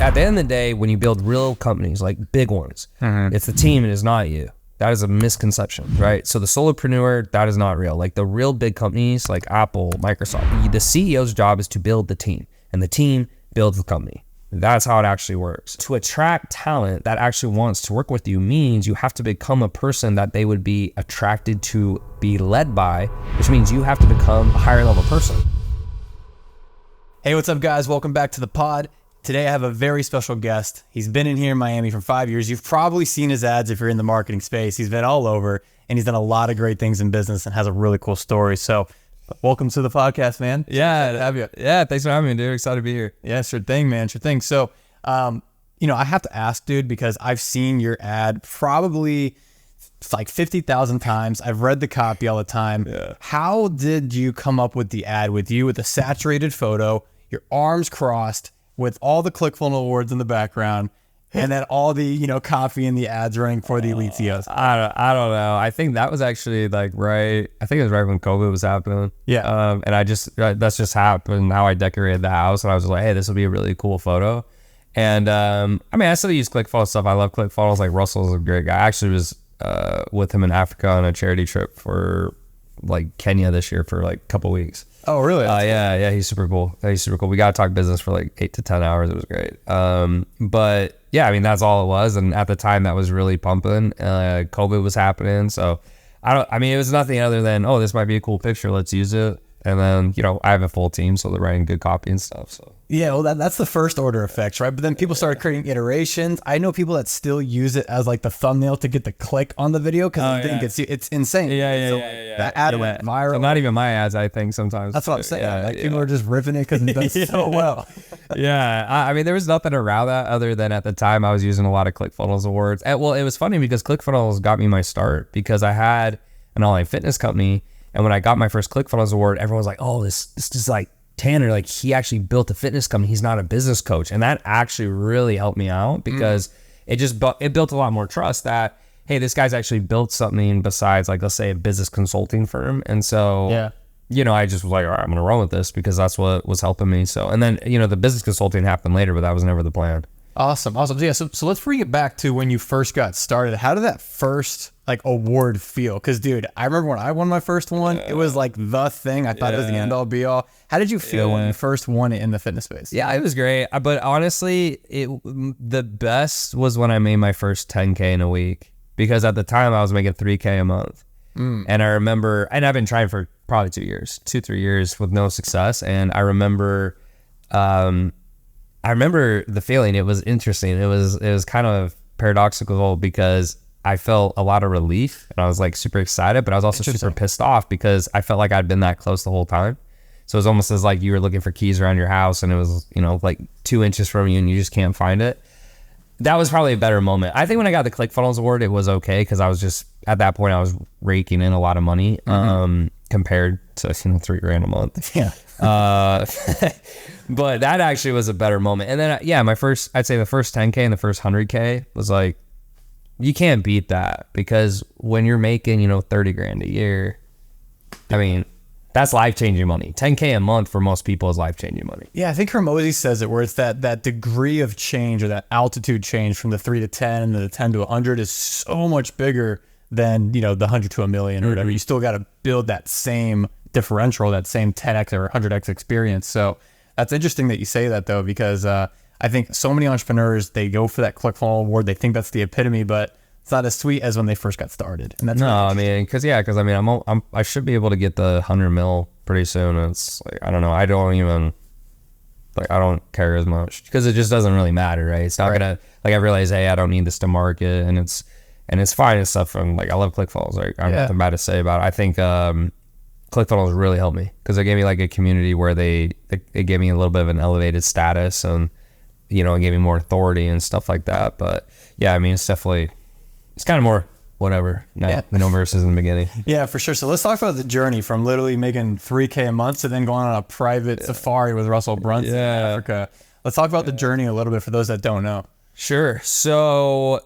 at the end of the day, when you build real companies, like big ones, it's the team, it is not you. That is a misconception, right? So the solopreneur, that is not real. Like the real big companies like Apple, Microsoft, the CEO's job is to build the team, and the team builds the company. That's how it actually works. To attract talent that actually wants to work with you means you have to become a person that they would be attracted to be led by, which means you have to become a higher level person. Hey, what's up, guys? Welcome back to the pod. Today I have a very special guest. He's been in here in Miami for 5 years. You've probably seen his ads if you're in the marketing space. He's been all over, and he's done a lot of great things in business and has a really cool story. So welcome to the podcast, man. Yeah, to have you. Yeah, thanks for having me, dude. Excited to be here. Yeah, sure thing, man. Sure thing. So, I have to ask, dude, because I've seen your ad probably like 50,000 times. I've read the copy all the time. Yeah. How did you come up with the ad with you with a saturated photo, your arms crossed, with all the ClickFunnels awards in the background, and then all the, copy and the ads running for the elite CEOs? I don't know. I think that was actually I think it was right when COVID was happening. Yeah. And that's just happened. How I decorated the house, and I was like, hey, this will be a really cool photo. And I still use ClickFunnels stuff. I love ClickFunnels. Like Russell's a great guy. I actually was with him in Africa on a charity trip for Kenya this year for a couple weeks. Oh, really? Yeah, he's super cool. We got to talk business for 8 to 10 hours. It was great. But yeah, that's all it was. And at the time that was really pumping. COVID was happening. So it was nothing other than, this might be a cool picture. Let's use it. And then, I have a full team, so they're writing good copy and stuff. So yeah, well, that's the first order effects, right? But then people started creating iterations. I know people that still use it as the thumbnail to get the click on the video because they think it's insane. Yeah. That ad went viral. So not even my ads, I think sometimes. That's what I'm saying. People are just ripping it because it does so well. Yeah, there was nothing around that other than at the time I was using a lot of ClickFunnels awards. And, well, it was funny because ClickFunnels got me my start because I had an online fitness company. And when I got my first ClickFunnels award, everyone was like, oh, this is Tanner, he actually built a fitness company. He's not a business coach. And that actually really helped me out because it built a lot more trust that, hey, this guy's actually built something besides let's say a business consulting firm. And so, I just was like, all right, I'm going to run with this because that's what was helping me. So, and then, the business consulting happened later, but that was never the plan. Awesome. Yeah. So let's bring it back to when you first got started. How did that first award feel? Because, dude, I remember when I won my first one, it was the thing. I thought it was the end all be all. How did you feel when you first won it in the fitness space? Yeah, it was great. But honestly, the best was when I made my first 10K in a week because at the time I was making 3K a month. And I remember, and I've been trying for probably 2-3 years with no success. And I remember, the feeling. It was interesting. It was kind of paradoxical because I felt a lot of relief and I was super excited, but I was also super pissed off because I felt like I'd been that close the whole time. So it was almost as you were looking for keys around your house and it was, 2 inches from you and you just can't find it. That was probably a better moment. I think when I got the ClickFunnels award, it was okay because I was just, at that point, I was raking in a lot of money compared to, $3,000 a month. Yeah. But that actually was a better moment. And then, I'd say the first 10K and the first 100K was you can't beat that because when you're making, $30,000 a year, that's life-changing money. 10K a month for most people is life-changing money. Yeah, I think Hormozy says it where it's that degree of change or that altitude change from the 3 to 10 and the 10 to 100 is so much bigger than, the 100 to a million or whatever. You still got to build that same differential, that same 10X or 100X experience. So that's interesting that you say that though, because I think so many entrepreneurs, they go for that ClickFunnels award. They think that's the epitome, but it's not as sweet as when they first got started. And that's I should be able to get the 100 mil pretty soon. It's I don't know. I don't care as much because it just doesn't really matter, right? It's not gonna I realize, hey, I don't need this to market, and it's fine and stuff. And I love ClickFunnels. I have nothing bad to say about it. I think ClickFunnels really helped me because it gave me a community where it gave me a little bit of an elevated status and it gave me more authority and stuff like that. But yeah, it's kind of more whatever. No verses in the beginning. Yeah, for sure. So let's talk about the journey from literally making 3K a month to then going on a private safari with Russell Brunson in Africa. Let's talk about the journey a little bit for those that don't know. Sure. So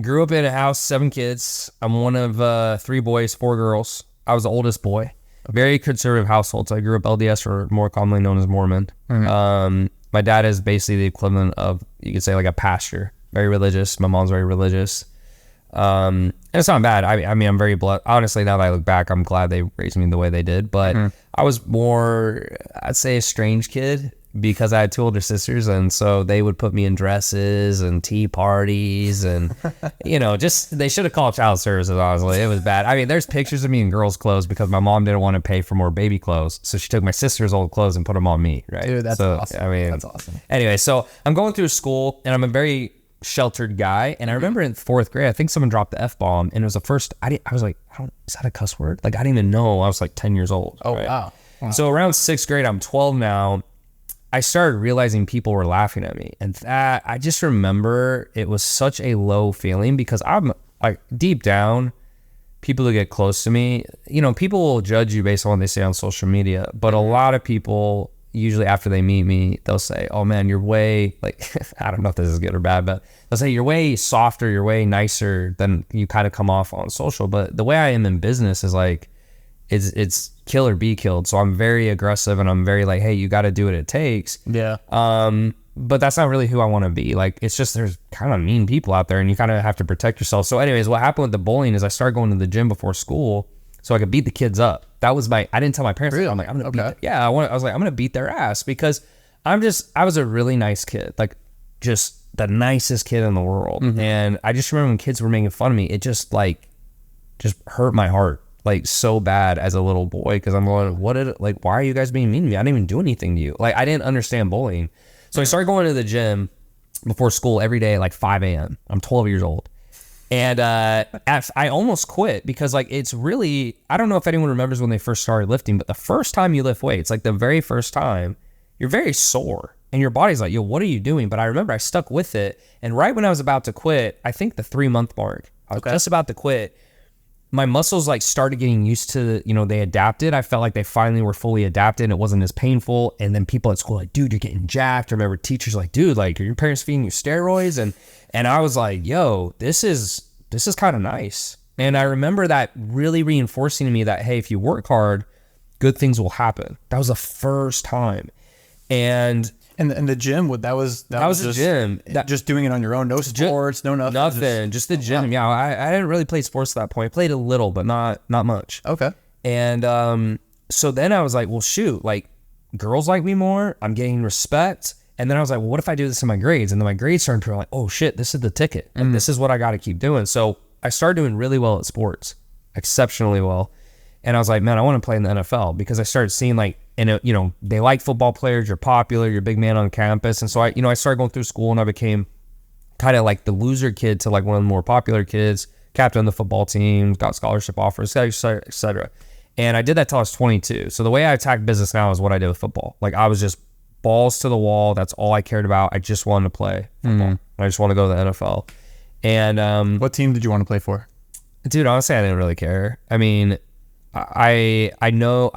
grew up in a house, 7 kids. I'm one of 3 boys, 4 girls. I was the oldest boy. Very conservative household. So I grew up LDS, or more commonly known as Mormon. My dad is basically the equivalent of, you could say, like a pastor, very religious. My mom's very religious. And it's not bad. I mean, I'm very blessed. Honestly, now that I look back, I'm glad they raised me the way they did. But I was more, I'd say, a strange kid because I had two older sisters. And so they would put me in dresses and tea parties and, just, they should have called child services, honestly. It was bad. I mean, there's pictures of me in girls' clothes because my mom didn't want to pay for more baby clothes. So she took my sister's old clothes and put them on me, right? Dude, that's awesome. I mean, that's awesome. Anyway, so I'm going through school and I'm a very sheltered guy, and I remember in 4th grade I think someone dropped the F-bomb, and it was the first I was like, is that a cuss word? Like, I didn't even know. I was like 10 years old. Right? Wow. So around 6th grade, I'm 12 now, I started realizing people were laughing at me, and that I just remember it was such a low feeling because I'm like, deep down, people who get close to me, people will judge you based on what they say on social media, but a lot of people, usually after they meet me, they'll say, oh man, you're way, like, I don't know if this is good or bad, but they'll say you're way softer, you're way nicer than you kind of come off on social. But the way I am in business is like, it's kill or be killed. So I'm very aggressive and I'm very like, hey, you got to do what it takes. Yeah. But that's not really who I want to be. Like, it's just, there's kind of mean people out there and you kind of have to protect yourself. So anyways, what happened with the bullying is I started going to the gym before school so I could beat the kids up. That was I didn't tell my parents. Really? I'm like, I'm going to beat I was like, I'm going to beat their ass because I was a really nice kid. Like, just the nicest kid in the world. And I just remember when kids were making fun of me, it just hurt my heart like so bad as a little boy. Cause I'm going, why are you guys being mean to me? I didn't even do anything to you. Like, I didn't understand bullying. So I started going to the gym before school every day at like 5 a.m. I'm 12 years old. And I almost quit because like, it's really, I don't know if anyone remembers when they first started lifting, but the first time you lift weights, like the very first time, you're very sore and your body's like, yo, what are you doing? But I remember I stuck with it. And right when I was about to quit, I think the 3-month mark, I was just about to quit, my muscles like started getting used to, they adapted. I felt like they finally were fully adapted. It wasn't as painful. And then people at school like, dude, you're getting jacked. I remember teachers like, dude, like, are your parents feeding you steroids? And I was like, yo, this is kind of nice. And I remember that really reinforcing to me that, hey, if you work hard, good things will happen. That was the first time. And the gym, that was the just, gym. Just doing it on your own, no sports, no nothing. Nothing, just the gym. Yeah, I didn't really play sports at that point. I played a little, but not much. Okay. And so then I was like, well, shoot, like, girls like me more. I'm getting respect. And then I was like, well, what if I do this in my grades? And then my grades started to be like, oh shit, this is the ticket. Like, this is what I got to keep doing. So I started doing really well at sports, exceptionally well. And I was like, man, I want to play in the NFL because I started seeing like, they like football players. You're popular. You're a big man on campus. And so I started going through school and I became kind of like the loser kid to like one of the more popular kids, captain of the football team, got scholarship offers, et cetera. And I did that till I was 22. So the way I attack business now is what I did with football. Like, I was just balls to the wall. That's all I cared about. I just wanted to play football. I just want to go to the NFL. And what team did you want to play for? Dude, honestly, I didn't really care. I mean, I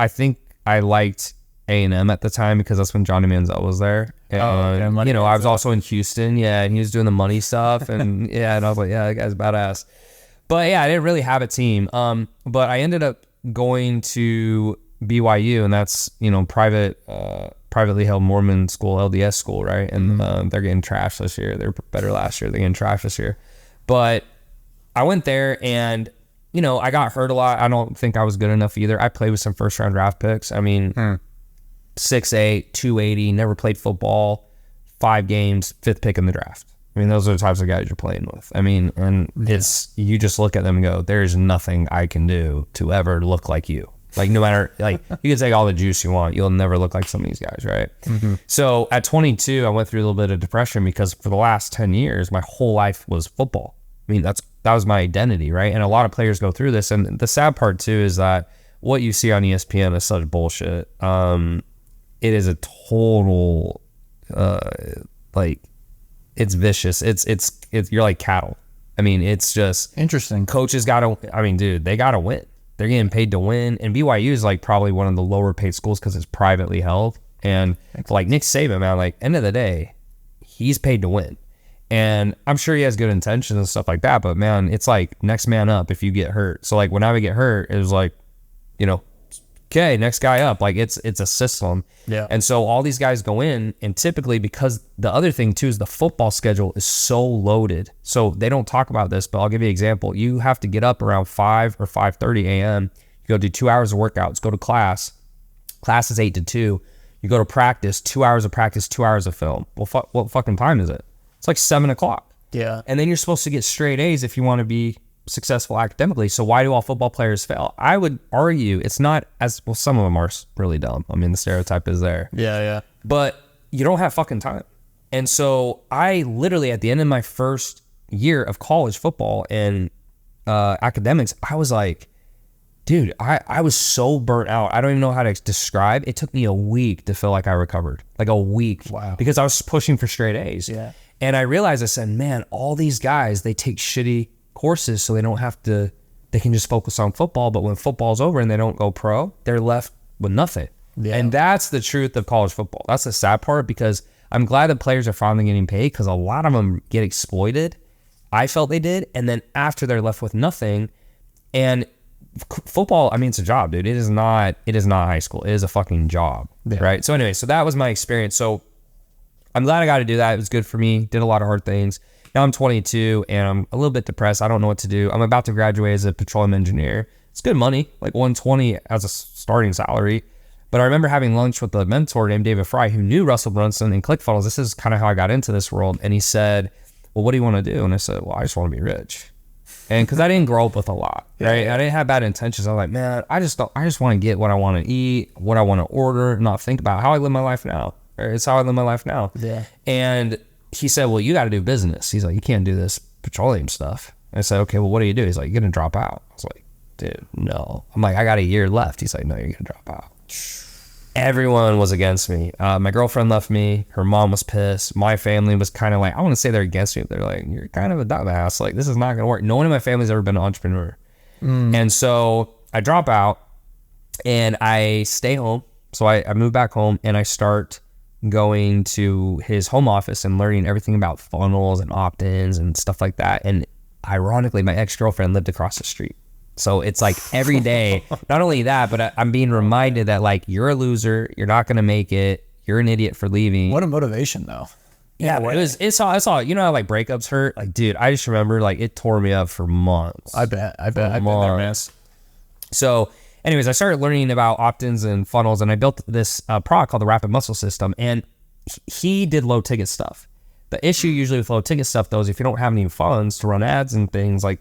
think I liked A&M at the time because that's when Johnny Manziel was there. And, I was also in Houston. Yeah, and he was doing the money stuff. And and I was like, yeah, that guy's badass. But yeah, I didn't really have a team. But I ended up going to BYU, and that's, privately held Mormon school, LDS school, right? And they're getting trashed this year. They were better last year. They're getting trashed this year. But I went there and, I got hurt a lot. I don't think I was good enough either. I played with some first round draft picks. I mean, 6'8", 280, never played football, 5 games, 5th pick in the draft. I mean, those are the types of guys you're playing with. I mean, and you just look at them and go, there's nothing I can do to ever look like you. Like, no matter, like, you can take all the juice you want, you'll never look like some of these guys, right? So at 22, I went through a little bit of depression because for the last 10 years, my whole life was football. I mean, that was my identity, right? And a lot of players go through this. And the sad part too is that what you see on ESPN is such bullshit. It is a total, it's vicious. It's you're like cattle. I mean, it's just interesting. Coaches they gotta win. They're getting paid to win. And BYU is like probably one of the lower paid schools because it's privately held. And like Nick Saban, man, like, end of the day, he's paid to win. And I'm sure he has good intentions and stuff like that, but man, it's like next man up if you get hurt. So like when I would get hurt, it was like, okay, next guy up. Like it's a system. Yeah. And so all these guys go in, and typically, because the other thing too is the football schedule is so loaded. So they don't talk about this, but I'll give you an example. You have to get up around 5 or 5:30 a.m. You go do 2 hours of workouts, go to class. Class is 8 to 2. You go to practice, 2 hours of practice, 2 hours of film. Well, what fucking time is it? It's like 7 o'clock. Yeah. And then you're supposed to get straight A's if you want to be successful academically. So why do all football players fail? I would argue it's not as well. Some of them are really dumb. I mean, the stereotype is there. Yeah. But you don't have fucking time. And so I literally, at the end of my first year of college football and academics, I was like, dude, I was so burnt out. I don't even know how to describe. It took me a week to feel like I recovered. Like a week. Wow. Because I was pushing for straight A's. Yeah. And I realized, I said, man, all these guys, they take shitty courses so they don't have to, they can just focus on football. But when football's over and they don't go pro, they're left with nothing. Yeah. And that's the truth of college football. That's the sad part, because I'm glad that players are finally getting paid, because a lot of them get exploited. I felt they did. And then after, they're left with nothing. And football, I mean, it's a job, dude. It is not high school. It is a fucking job. Yeah. Right. So anyway, so that was my experience. So I'm glad I got to do that. It was good for me. Did a lot of hard things. Now I'm 22 and I'm a little bit depressed. I don't know what to do. I'm about to graduate as a petroleum engineer. It's good money, like 120 as a starting salary. But I remember having lunch with a mentor named David Fry, who knew Russell Brunson and ClickFunnels. This is kind of how I got into this world. And he said, well, what do you want to do? And I said, well, I just want to be rich. And because I didn't grow up with a lot, right? I didn't have bad intentions. I was like, man, I just want to get what I want to eat, what I want to order, not think about how I live my life now. Right? It's how I live my life now. Yeah. And he said, well, you got to do business. He's like, you can't do this petroleum stuff. And I said, okay, well, what do you do? He's like, you're going to drop out. I was like, dude, no. I'm like, I got a year left. He's like, no, you're going to drop out. Everyone was against me. My girlfriend left me. Her mom was pissed. My family was kind of like, I want to say they're against me. They're like, you're kind of a dumbass. Like, this is not going to work. No one in my family's ever been an entrepreneur. And so I drop out and I stay home. So I move back home and I start going to his home office and learning everything about funnels and opt-ins and stuff like that. And ironically, my ex-girlfriend lived across the street. So it's like every day, not only that, but I'm being reminded that, like, you're a loser, you're not going to make it, you're an idiot for leaving. What a motivation, though. Yeah, it's all, you know how like breakups hurt? Like, dude, I just remember, like, it tore me up for months. I've been there, man. So anyways, I started learning about opt-ins and funnels, and I built this product called the Rapid Muscle System, and he did low ticket stuff. The issue usually with low ticket stuff, though, is if you don't have any funds to run ads and things, like,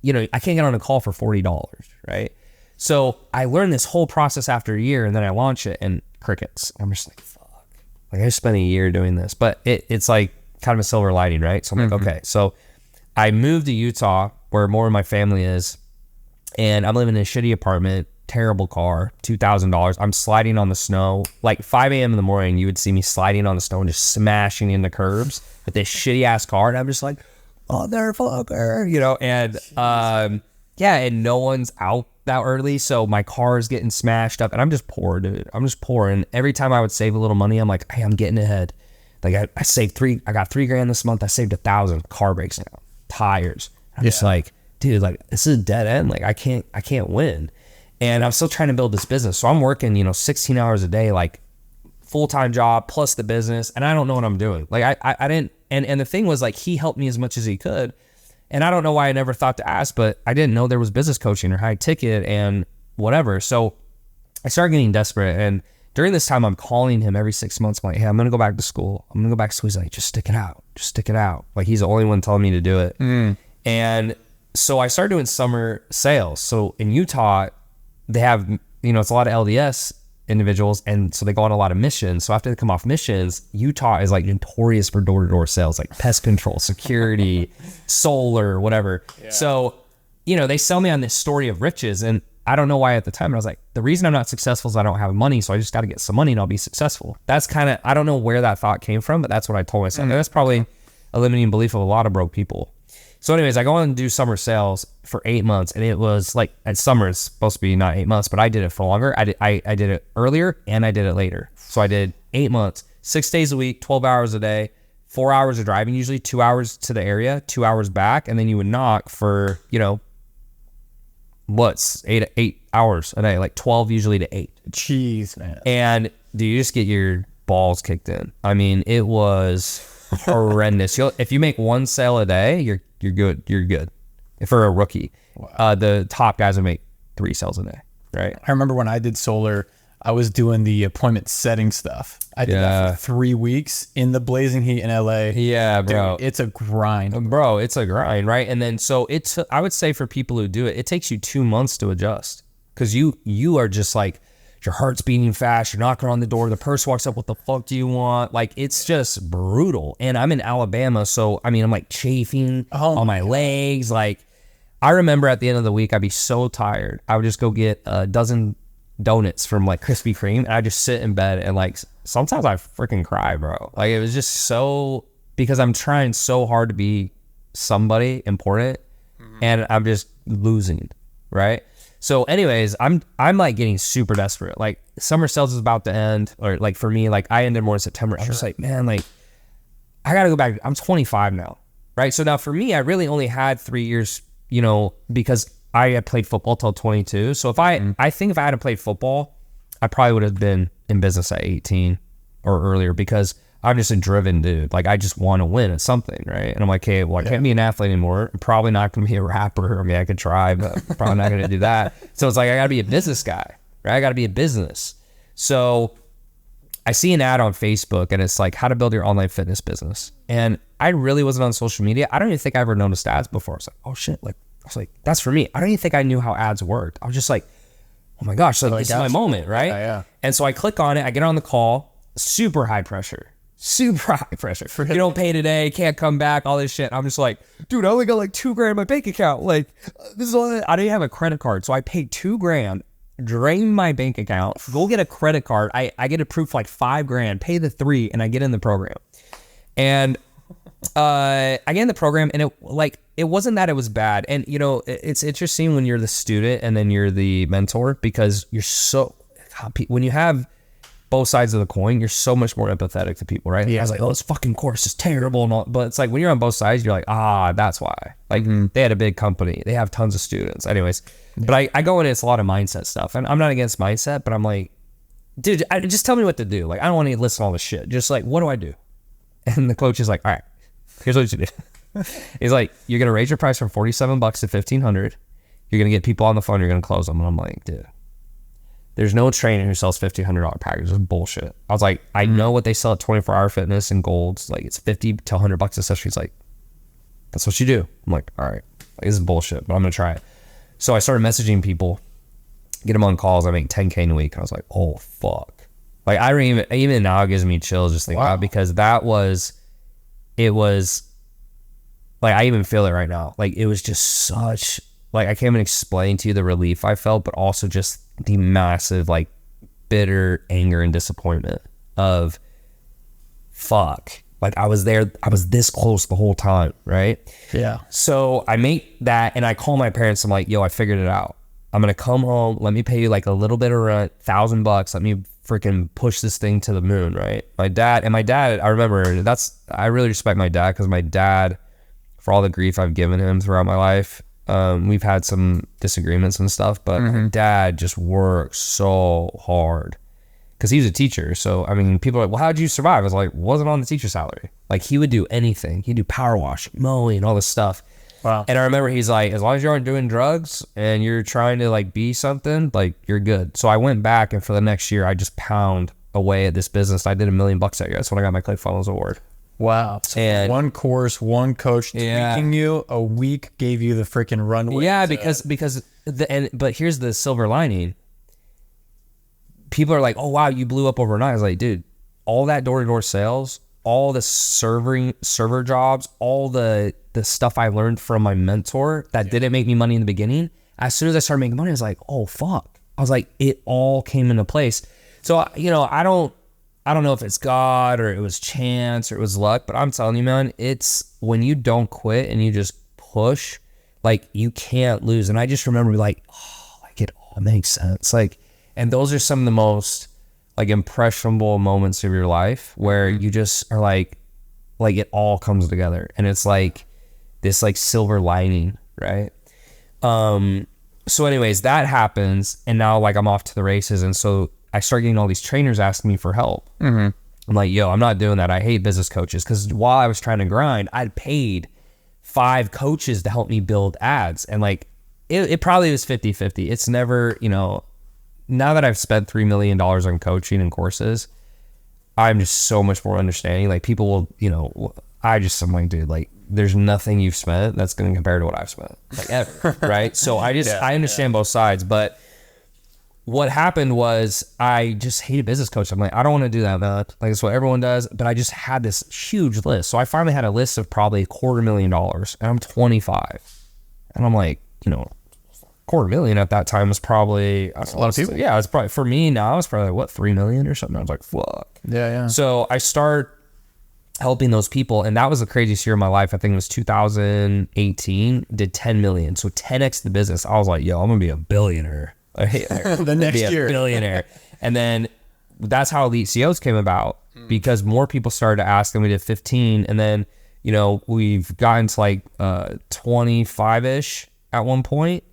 you know, I can't get on a call for $40, right? So I learned this whole process after a year, and then I launch it, and crickets. I'm just like, fuck. Like, I just spent a year doing this, but it's like kind of a silver lining, right? So I'm like, okay. So I moved to Utah, where more of my family is, and I'm living in a shitty apartment, terrible car, $2,000. I'm sliding on the snow. Like 5 a.m. in the morning, you would see me sliding on the snow and just smashing into curbs with this shitty ass car, and I'm just like, motherfucker, you know, and yeah, and no one's out that early, so my car is getting smashed up, and I'm just poor, dude. I'm just poor, and every time I would save a little money, I'm like, hey, I'm getting ahead. Like I saved I got $3,000 this month. I saved $1,000. Car breaks down, tires. I'm just like, dude, like, this is a dead end. Like, I can't win, and I'm still trying to build this business. So I'm working, 16 hours a day, like full-time job plus the business, and I don't know what I'm doing. Like I didn't. And the thing was, like, he helped me as much as he could. And I don't know why I never thought to ask, but I didn't know there was business coaching or high ticket and whatever. So I started getting desperate. And during this time, I'm calling him every 6 months. I'm like, hey, I'm going to go back to school. He's like, just stick it out. Just stick it out. Like, he's the only one telling me to do it. And so I started doing summer sales. So in Utah, they have, it's a lot of LDS individuals, and so they go on a lot of missions. So after they come off missions, Utah is like notorious for door-to-door sales, like pest control, security, solar, whatever. So they sell me on this story of riches, and I don't know why at the time. I was like, the reason I'm not successful is I don't have money, so I just got to get some money and I'll be successful. That's kind of, I don't know where that thought came from, but that's what I told myself. And that's probably a limiting belief of a lot of broke people. So anyways, I go on and do summer sales for 8 months, and it was like, at summer it's supposed to be not 8 months, but I did it for longer. I did it earlier and I did it later. So I did 8 months, 6 days a week, 12 hours a day, 4 hours of driving, usually 2 hours to the area, 2 hours back. And then you would knock for, what's 8 hours a day, like 12 usually to 8. Jeez, man. And do you just get your balls kicked in? I mean, it was horrendous. If you make one sale a day, you're good. You're good. For a rookie, the top guys would make 3 sales a day, right? I remember when I did solar, I was doing the appointment setting stuff. I did that for 3 weeks in the blazing heat in LA. Yeah, bro. Dude, it's a grind. Bro, it's a grind, right? And then so I would say for people who do it, it takes you 2 months to adjust because you are just like, your heart's beating fast. You're knocking on the door. The person walks up. What the fuck do you want? Like, it's just brutal. And I'm in Alabama. So, I mean, I'm like chafing on my legs. Like, I remember at the end of the week, I'd be so tired. I would just go get a dozen donuts from like Krispy Kreme. And I'd just sit in bed and like, sometimes I freaking cry, bro. Like, it was just so, because I'm trying so hard to be somebody important and I'm just losing, right? So anyways, I'm like getting super desperate. Like summer sales is about to end, or like for me, like I ended more in September. I'm just like, man, like I gotta go back. I'm 25 now, right? So now for me, I really only had 3 years, you know, because I had played football till 22. So if I think if I had played football, I probably would have been in business at 18 or earlier because I'm just a driven dude. Like I just want to win at something, right? And I'm like, okay, well, I can't be an athlete anymore. I'm probably not going to be a rapper. I mean, I could try, but I'm probably not going to do that. So it's like, I got to be a business guy, right? I got to be a business. So I see an ad on Facebook and it's like how to build your online fitness business. And I really wasn't on social media. I don't even think I ever noticed ads before. I was like, oh shit. Like, I was like, that's for me. I don't even think I knew how ads worked. I was just like, oh my gosh, like this is my moment, right? Yeah. And so I click on it. I get on the call, super high pressure. Super high pressure. You don't pay today, can't come back, all this shit. I'm just like, dude, I only got like $2,000 in my bank account. Like, this is all I didn't have a credit card. So I paid $2,000, drain my bank account, go get a credit card. I get approved for like $5,000, pay the $3,000, and I get in the program. And I get in the program, and it wasn't that it was bad. And you know, it's interesting when you're the student and then you're the mentor because you're so, when you have both sides of the coin, you're so much more empathetic to people, right? Yeah. I was like, oh, this fucking course is terrible and all, but it's like when you're on both sides, you're like, that's why. Like they had a big company, they have tons of students. Anyways, but I go in, it's a lot of mindset stuff, and I'm not against mindset, but I'm like, dude, just tell me what to do. Like I don't want to listen to all this shit. Just like, what do I do? And the coach is like, all right, here's what you do. He's like, you're gonna raise your price from $47 to $1,500. You're gonna get people on the phone. You're gonna close them. And I'm like, dude. There's no trainer who sells $1,500 packages. It's bullshit. I was like, I know what they sell at 24 Hour Fitness and Golds. Like it's $50 to $100 a session. He's like, that's what you do. I'm like, all right, like, this is bullshit, but I'm gonna try it. So I started messaging people, get them on calls. I make 10K in a week. And I was like, oh fuck. Like I don't even now it gives me chills just thinking about it because it was like I even feel it right now. Like it was just such, like I can't even explain to you the relief I felt, but also just the massive like bitter anger and disappointment of fuck. Like I was there, I was this close the whole time, right? Yeah. So I make that and I call my parents. I'm like, yo, I figured it out. I'm gonna come home. Let me pay you like a little bit of rent, $1,000. Let me freaking push this thing to the moon, right? My dad, I remember I really respect my dad because my dad, for all the grief I've given him throughout my life, we've had some disagreements and stuff, but my dad just worked so hard because he was a teacher. So, I mean, people are like, well, how'd you survive? I was like, wasn't on the teacher salary. Like he would do anything. He'd do power wash, mowing, all this stuff. Wow. And I remember he's like, as long as you aren't doing drugs and you're trying to like be something, like you're good. So I went back and for the next year, I just pound away at this business. I did $1 million that year. That's when I got my ClickFunnels award. Wow. So and one course, one coach tweaking you, a week gave you the freaking runway. Yeah, because but here's the silver lining. People are like, oh wow, you blew up overnight. I was like, dude, all that door-to-door sales, all the server jobs, all the stuff I learned from my mentor that didn't make me money in the beginning, as soon as I started making money, I was like, oh fuck. I was like, it all came into place. So, you know, I don't know if it's God or it was chance or it was luck, but I'm telling you, man, it's when you don't quit and you just push, like you can't lose. And I just remember like, oh, like it all makes sense. Like, and those are some of the most like impressionable moments of your life where you just are like it all comes together and it's like this like silver lining, right? So anyways, that happens. And now like I'm off to the races. And so I start getting all these trainers asking me for help. I'm like, yo, I'm not doing that. I hate business coaches. Because while I was trying to grind, I'd paid 5 coaches to help me build ads. And like, it probably was 50-50. It's never, you know, now that I've spent $3 million on coaching and courses, I'm just so much more understanding. Like people will, you know, I'm like, dude, like there's nothing you've spent that's going to compare to what I've spent, like ever. Right. So I understand both sides, but what happened was I just hated business coach. I'm like, I don't want to do that, man. Like it's what everyone does. But I just had this huge list. So I finally had a list of probably $250,000 and I'm 25. And I'm like, you know, $250,000 at that time was probably a lot of people. Yeah, it's probably for me now. It's probably what, 3 million or something. I was like, fuck. Yeah. So I start helping those people, and that was the craziest year of my life. I think it was 2018. Did 10 million, so 10x the business. I was like, yo, I'm gonna be a billionaire. The next year, billionaire. And then that's how Elite CEOs came about because more people started to ask, and we did 15, and then you know we've gotten to like 25ish at one point.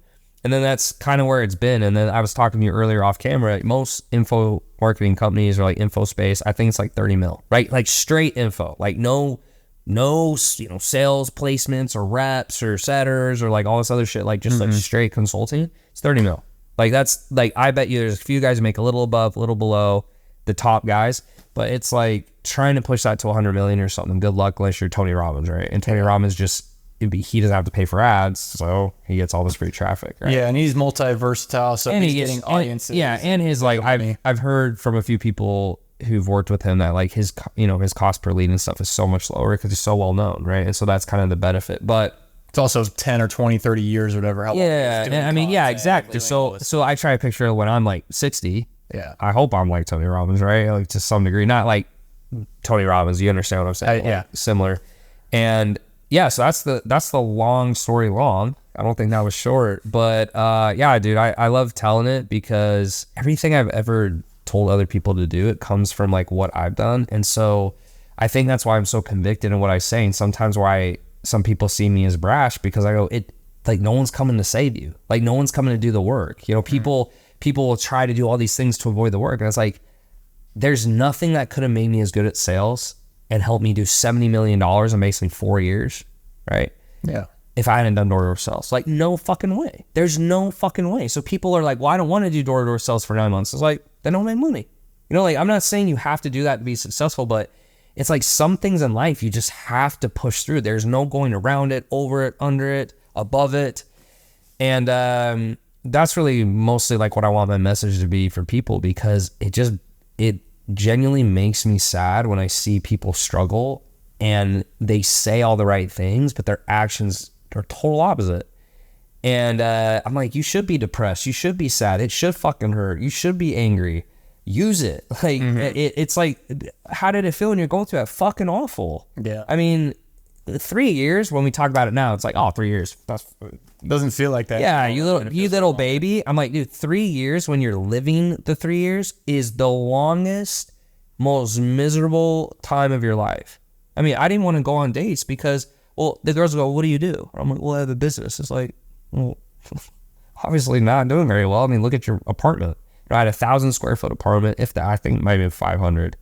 And then that's kind of where it's been. And then I was talking to you earlier off camera. Most info marketing companies or like info space, I think it's like 30 mil, right? Like straight info, like no, you know, sales placements or reps or setters or like all this other shit, like just like straight consulting. It's 30 mil. Like that's like, I bet you there's a few guys who make a little above, a little below the top guys, but it's like trying to push that to 100 million or something. Good luck unless you're Tony Robbins, right? And Tony Robbins just, he doesn't have to pay for ads, so he gets all this free traffic, right? Yeah, and he's multi-versatile, so he's getting audiences. And his like, I've heard from a few people who've worked with him that like his, you know, his cost per lead and stuff is so much lower because he's so well known, right? And so that's kind of the benefit, but it's also 10 or 20, 30 years or whatever. Exactly. So I try to picture when I'm like 60. Yeah, I hope I'm like Tony Robbins, right? Like to some degree, not like Tony Robbins. You understand what I'm saying? Yeah, like, similar, and. Yeah, so that's the long story long. I don't think that was short, but yeah, dude, I love telling it because everything I've ever told other people to do, it comes from like what I've done, and so I think that's why I'm so convicted in what I say. And sometimes why some people see me as brash because I go, it like no one's coming to save you, like no one's coming to do the work. You know, people will try to do all these things to avoid the work, and it's like there's nothing that could have made me as good at sales and helped me do $70 million in basically 4 years, right? Yeah. If I hadn't done door-to-door sales. Like, no fucking way. There's no fucking way. So people are like, well, I don't want to do door-to-door sales for 9 months. It's like, then don't make money. You know, like, I'm not saying you have to do that to be successful, but it's like some things in life you just have to push through. There's no going around it, over it, under it, above it. And that's really mostly like what I want my message to be for people, because it genuinely makes me sad when I see people struggle and they say all the right things, but their actions are total opposite. And I'm like, you should be depressed. You should be sad. It should fucking hurt. You should be angry. Use it. Like, it's like, how did it feel when you're going through that? Fucking awful. Yeah. I mean, 3 years, when we talk about it now, it's like, oh, 3 years. That's doesn't feel like that. Yeah, you little baby. I'm like, dude, 3 years when you're living the 3 years is the longest, most miserable time of your life. I mean, I didn't want to go on dates because, well, the girls go, what do you do? I'm like, well, I have a business. It's like, well, obviously not doing very well. I mean, look at your apartment. I had a 1,000 square foot apartment, if that, I think it might have been 500.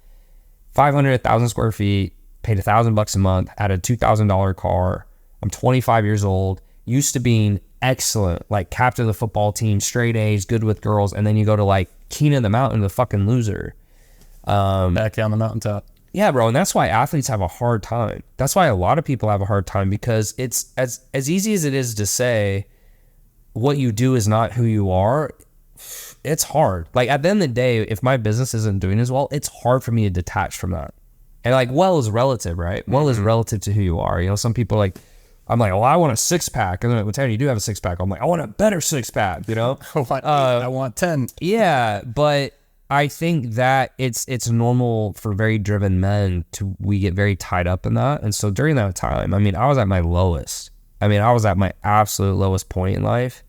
1,000 square feet, paid $1,000 a month, had a $2,000 car. I'm 25 years old, used to being excellent, like captain of the football team, straight A's, good with girls, and then you go to like Keenan the Mountain, the fucking loser. Back down the mountaintop. Yeah, bro, and that's why athletes have a hard time. That's why a lot of people have a hard time, because it's as easy as it is to say what you do is not who you are. It's hard. Like, at the end of the day, if my business isn't doing as well, it's hard for me to detach from that. And like, well is relative, right? Well is relative to who you are. You know, some people are like, I'm like, well, I want a 6-pack. And then, well, Tanner, you do have a 6-pack. I'm like, I want a better 6-pack, you know? I want 10. Yeah, but I think that it's normal for very driven men we get very tied up in that. And so during that time, I mean, I was at my lowest. I mean, I was at my absolute lowest point in life.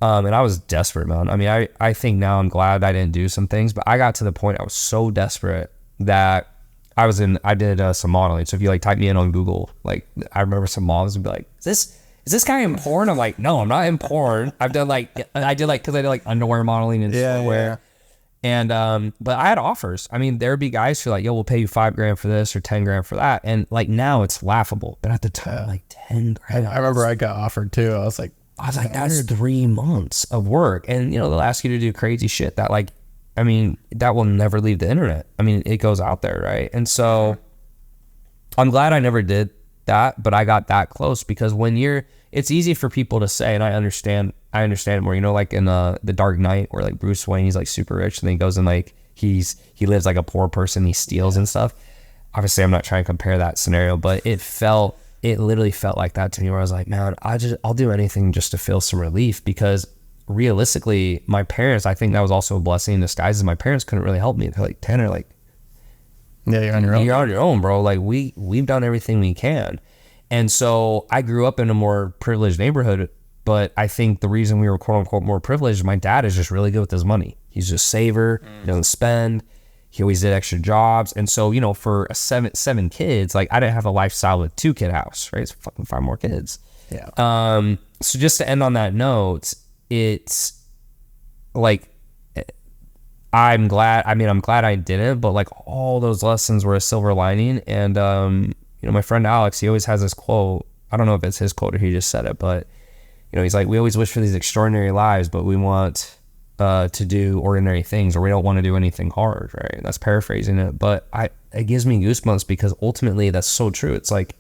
And I was desperate, man. I mean, I think now I'm glad I didn't do some things, but I got to the point I was so desperate that I did some modeling. So if you like type me in on Google, like I remember some models would be like, is is this guy in porn? I'm like, no, I'm not in porn. I did like underwear modeling and footwear. And, but I had offers. I mean, there'd be guys who are like, yo, we'll pay you $5,000 for this or $10,000 for that. And like now it's laughable. But at the time, like $10,000. I remember I got offered too. I was like, that's 3 months of work. And, you know, they'll ask you to do crazy shit that like, I mean, that will never leave the internet. I mean, it goes out there, right? And so I'm glad I never did that, but I got that close because it's easy for people to say, and I understand it more, you know, like in the Dark Knight where like Bruce Wayne, he's like super rich and then he goes and like he lives like a poor person, he steals and stuff. Obviously I'm not trying to compare that scenario, but it literally felt like that to me where I was like, man, I'll do anything just to feel some relief because realistically my parents, I think that was also a blessing in disguise, is my parents couldn't really help me. They're like, Tanner, like, yeah, you're on your own. You're on your own, bro. Like we've done everything we can. And so I grew up in a more privileged neighborhood, but I think the reason we were quote unquote more privileged, my dad is just really good with his money. He's just saver, he doesn't spend. He always did extra jobs. And so, you know, for seven kids, like I didn't have a lifestyle with 2-kid house, right? It's fucking 5 more kids. Yeah. So just to end on that note, it's like, I'm glad I didn't, but like all those lessons were a silver lining. And, you know, my friend Alex, he always has this quote. I don't know if it's his quote or he just said it, but you know, he's like, we always wish for these extraordinary lives, but we want to do ordinary things, or we don't want to do anything hard, right? That's paraphrasing it, but it gives me goosebumps because ultimately that's so true. It's like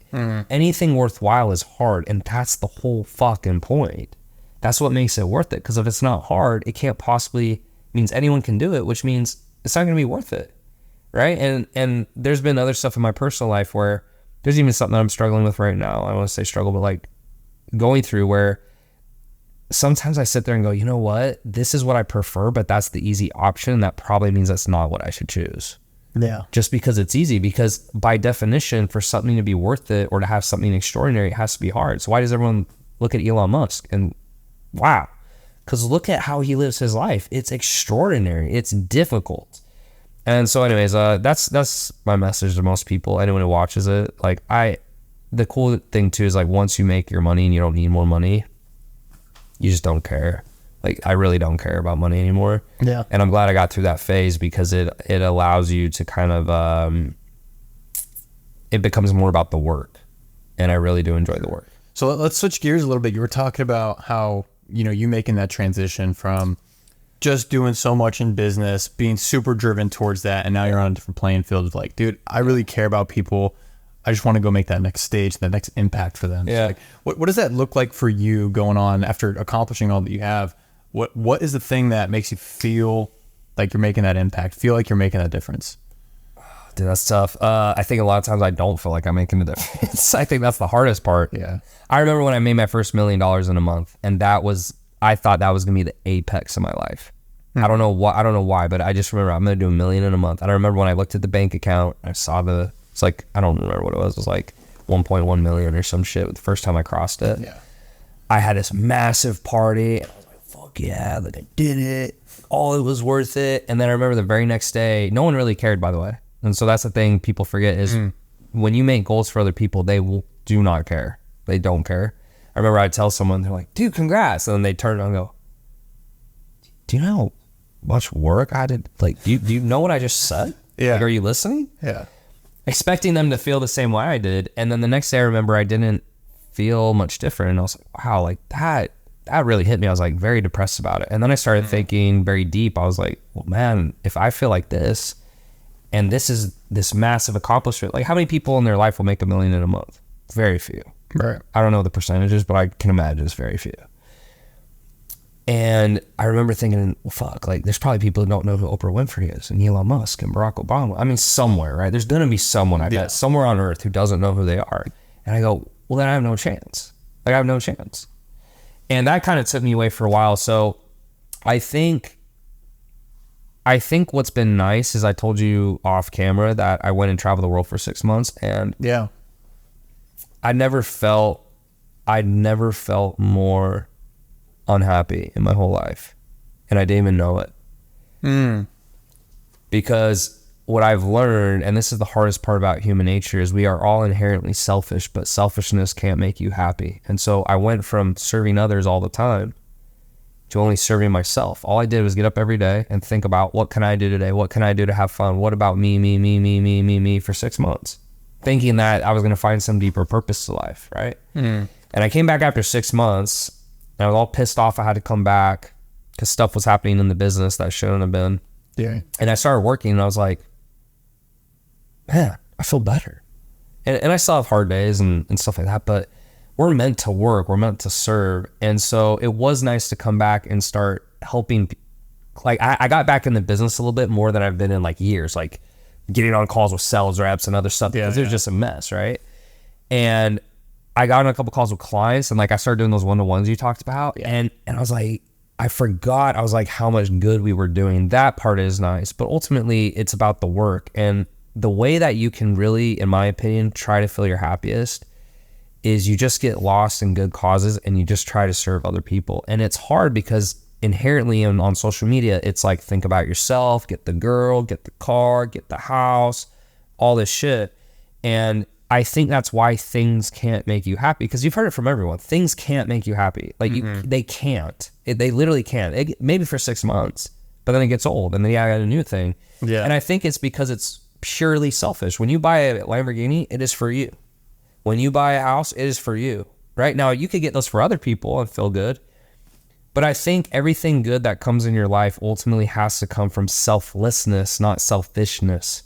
anything worthwhile is hard, and that's the whole fucking point. That's what makes it worth it, because if it's not hard, it can't possibly means anyone can do it, which means it's not going to be worth it, right? And there's been other stuff in my personal life where there's even something that I'm struggling with right now. I don't want to say struggle, but like going through where sometimes I sit there and go, you know what? This is what I prefer, but that's the easy option. That probably means that's not what I should choose. Yeah. Just because it's easy, because by definition, for something to be worth it or to have something extraordinary, it has to be hard. So why does everyone look at Elon Musk and wow? Because look at how he lives his life. It's extraordinary. It's difficult. And so anyways, that's my message to most people, anyone who watches it. Like the cool thing too is like once you make your money and you don't need more money, you just don't care. Like I really don't care about money anymore. Yeah. And I'm glad I got through that phase because it allows you to kind of, it becomes more about the work. And I really do enjoy the work. So let's switch gears a little bit. You were talking about how, you know, you making that transition from just doing so much in business, being super driven towards that, and now you're on a different playing field of like, dude, I really care about people. I just want to go make that next stage, that next impact for them. Yeah. So like, what does that look like for you going on after accomplishing all that you have? What is the thing that makes you feel like you're making that impact, feel like you're making that difference? Dude, that's tough. I think a lot of times I don't feel like I'm making a difference. I think that's the hardest part. Yeah. I remember when I made my first $1 million in a month, and I thought that was gonna be the apex of my life. I don't know why, but I just remember I'm gonna do $1 million in a month. I remember when I looked at the bank account, I saw it's like, I don't remember what it was. It was like 1.1 million or some shit the first time I crossed it. Yeah. I had this massive party, and I was like, fuck yeah, like I did it. It was worth it. And then I remember the very next day, no one really cared, by the way. And so that's the thing people forget is when you make goals for other people, they do not care. They don't care. I remember I'd tell someone, they're like, dude, congrats. And then they turn around and go, do you know how much work I did? Like, do you know what I just said? Yeah. Like, are you listening? Yeah. Expecting them to feel the same way I did. And then the next day I remember I didn't feel much different. And I was like, wow, like that really hit me. I was like very depressed about it. And then I started thinking very deep. I was like, well, man, if I feel like this, and this is this massive accomplishment, like how many people in their life will make $1 million in a month? Very few. Right. I don't know the percentages, but I can imagine it's very few. And I remember thinking, well, fuck, like there's probably people who don't know who Oprah Winfrey is and Elon Musk and Barack Obama. I mean, somewhere, right? There's going to be someone, I bet, somewhere on earth who doesn't know who they are. And I go, well, then I have no chance. Like I have no chance. And that kind of took me away for a while. So I think what's been nice is I told you off camera that I went and traveled the world for 6 months, and yeah, I never felt more unhappy in my whole life, and I didn't even know it. Because what I've learned, and this is the hardest part about human nature, is we are all inherently selfish, but selfishness can't make you happy. And so I went from serving others all the time to only serving myself. All I did was get up every day and think about, what can I do today? What can I do to have fun? What about me for 6 months? Thinking that I was going to find some deeper purpose to life, right? And I came back after 6 months, and I was all pissed off I had to come back because stuff was happening in the business that shouldn't have been. Yeah. And I started working, and I was like, man, I feel better. And I still have hard days and stuff like that, but we're meant to work. We're meant to serve. And so it was nice to come back and start helping. Like, I got back in the business a little bit more than I've been in like years, like getting on calls with sales reps and other stuff, because it was just a mess, right? And I got on a couple calls with clients, and like I started doing those one-to-ones you talked about. And I was like, I forgot, I was like, how much good we were doing. That part is nice, but ultimately it's about the work. And the way that you can really, in my opinion, try to feel your happiest is you just get lost in good causes and you just try to serve other people. And it's hard because inherently on social media, it's like, think about yourself, get the girl, get the car, get the house, all this shit. And I think that's why things can't make you happy, because you've heard it from everyone. Things can't make you happy. Like they can't. They literally can't. Maybe for 6 months, but then it gets old and then I got a new thing. Yeah. And I think it's because it's purely selfish. When you buy a Lamborghini, it is for you. When you buy a house, it is for you. Right? Now, you could get those for other people and feel good, but I think everything good that comes in your life ultimately has to come from selflessness, not selfishness.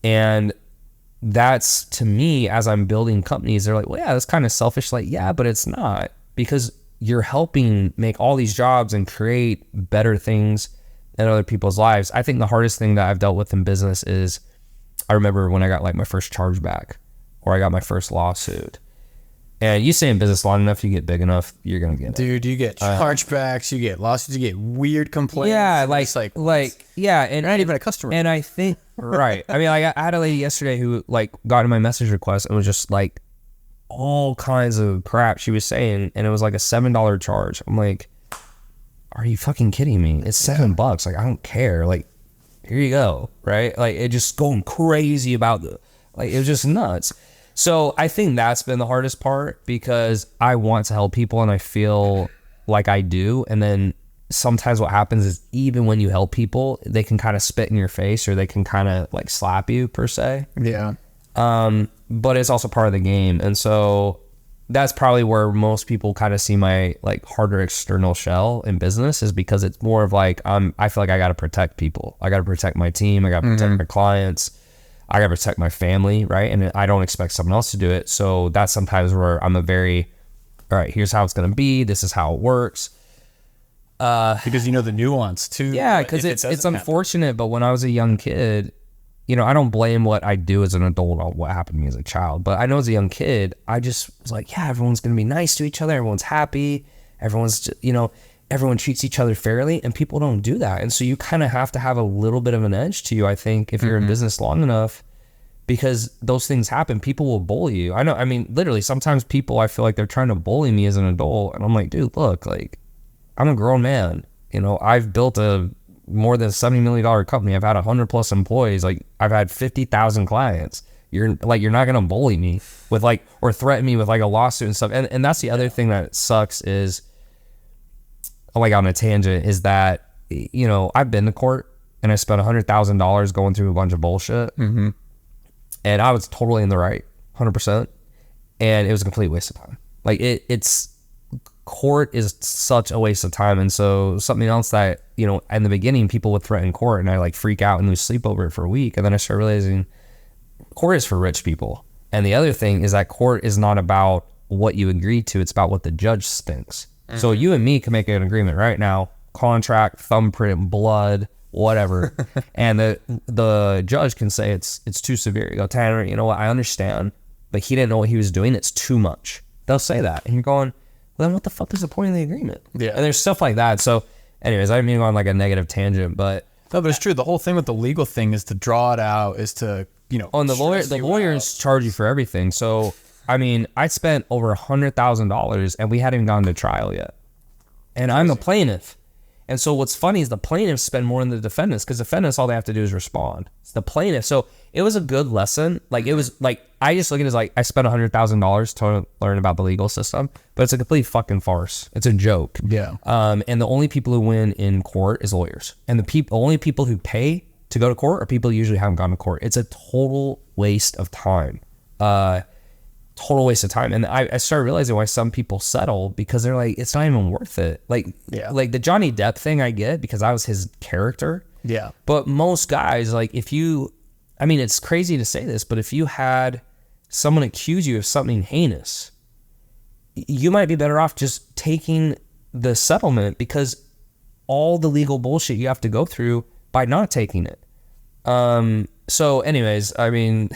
And that's, to me, as I'm building companies, they're like, well, yeah, that's kind of selfish. Like, yeah, but it's not, because you're helping make all these jobs and create better things in other people's lives. I think the hardest thing that I've dealt with in business is, I remember when I got like my first chargeback, or I got my first lawsuit. And you stay in business long enough, you get big enough, you're gonna get it. Dude, you get chargebacks, you get lawsuits, you get weird complaints. Yeah, like yeah, and you're not even a customer. And I think right. I mean, like, I had a lady yesterday who like got in my message request and was just like all kinds of crap she was saying, and it was like a $7 charge. I'm like, are you fucking kidding me? It's $7. Like, I don't care. Like, here you go, right? Like, it just going crazy about it was just nuts. So I think that's been the hardest part, because I want to help people and I feel like I do. And then sometimes what happens is, even when you help people, they can kind of spit in your face, or they can kind of like slap you per se. Yeah. But it's also part of the game. And so that's probably where most people kind of see my like harder external shell in business, is because it's more of like, I feel like I got to protect people. I got to protect my team. I got to protect my clients. I got to protect my family, right? And I don't expect someone else to do it. So that's sometimes where I'm all right, here's how it's going to be. This is how it works. Because you know the nuance too. Yeah, because it's unfortunate, but when I was a young kid, I don't blame what I do as an adult on what happened to me as a child. But I know as a young kid, I just was like, yeah, everyone's going to be nice to each other. Everyone's happy. Everyone's, everyone treats each other fairly, and people don't do that. And so you kind of have to have a little bit of an edge to you, I think, if you're in business long enough, because those things happen. People will bully you. I mean, literally, sometimes people, I feel like they're trying to bully me as an adult. And I'm like, dude, look, like, I'm a grown man. I've built a more than $70 million company. I've had 100+ employees. Like, I've had 50,000 clients. You're not going to bully me with like, or threaten me with like a lawsuit and stuff. And that's the other thing that sucks is, like, on a tangent, is that, I've been to court and I spent $100,000 going through a bunch of bullshit. And I was totally in the right, 100%. And it was a complete waste of time. Like, court is such a waste of time. And so something else that, in the beginning, people would threaten court, and I like freak out and lose sleep over it for a week. And then I started realizing court is for rich people. And the other thing is that court is not about what you agree to. It's about what the judge thinks. So you and me can make an agreement right now, contract, thumbprint, blood, whatever. And the judge can say it's too severe. You go, Tanner, you know what? I understand, but he didn't know what he was doing. It's too much. They'll say that. And you're going, well, then what the fuck is the point of the agreement? Yeah. And there's stuff like that. So anyways, I didn't mean to go on like a negative tangent, but. No, but it's true. The whole thing with the legal thing is to draw it out, is to, on the lawyers charge you for everything. So, I mean, I spent over $100,000 and we hadn't even gone to trial yet. And I'm the plaintiff. And so what's funny is the plaintiffs spend more than the defendants, because defendants, all they have to do is respond. It's the plaintiff. So it was a good lesson. Like, it was like, I just look at it as like, I spent $100,000 to learn about the legal system, but it's a complete fucking farce. It's a joke. Yeah. And the only people who win in court is lawyers. And the only people who pay to go to court are people who usually haven't gone to court. It's a total waste of time. Total waste of time. And I started realizing why some people settle, because they're like, it's not even worth it. Like, like the Johnny Depp thing I get, because I was his character. Yeah. But most guys, like, if you, I mean, it's crazy to say this, but if you had someone accuse you of something heinous, you might be better off just taking the settlement, because all the legal bullshit you have to go through by not taking it. So anyways, I mean,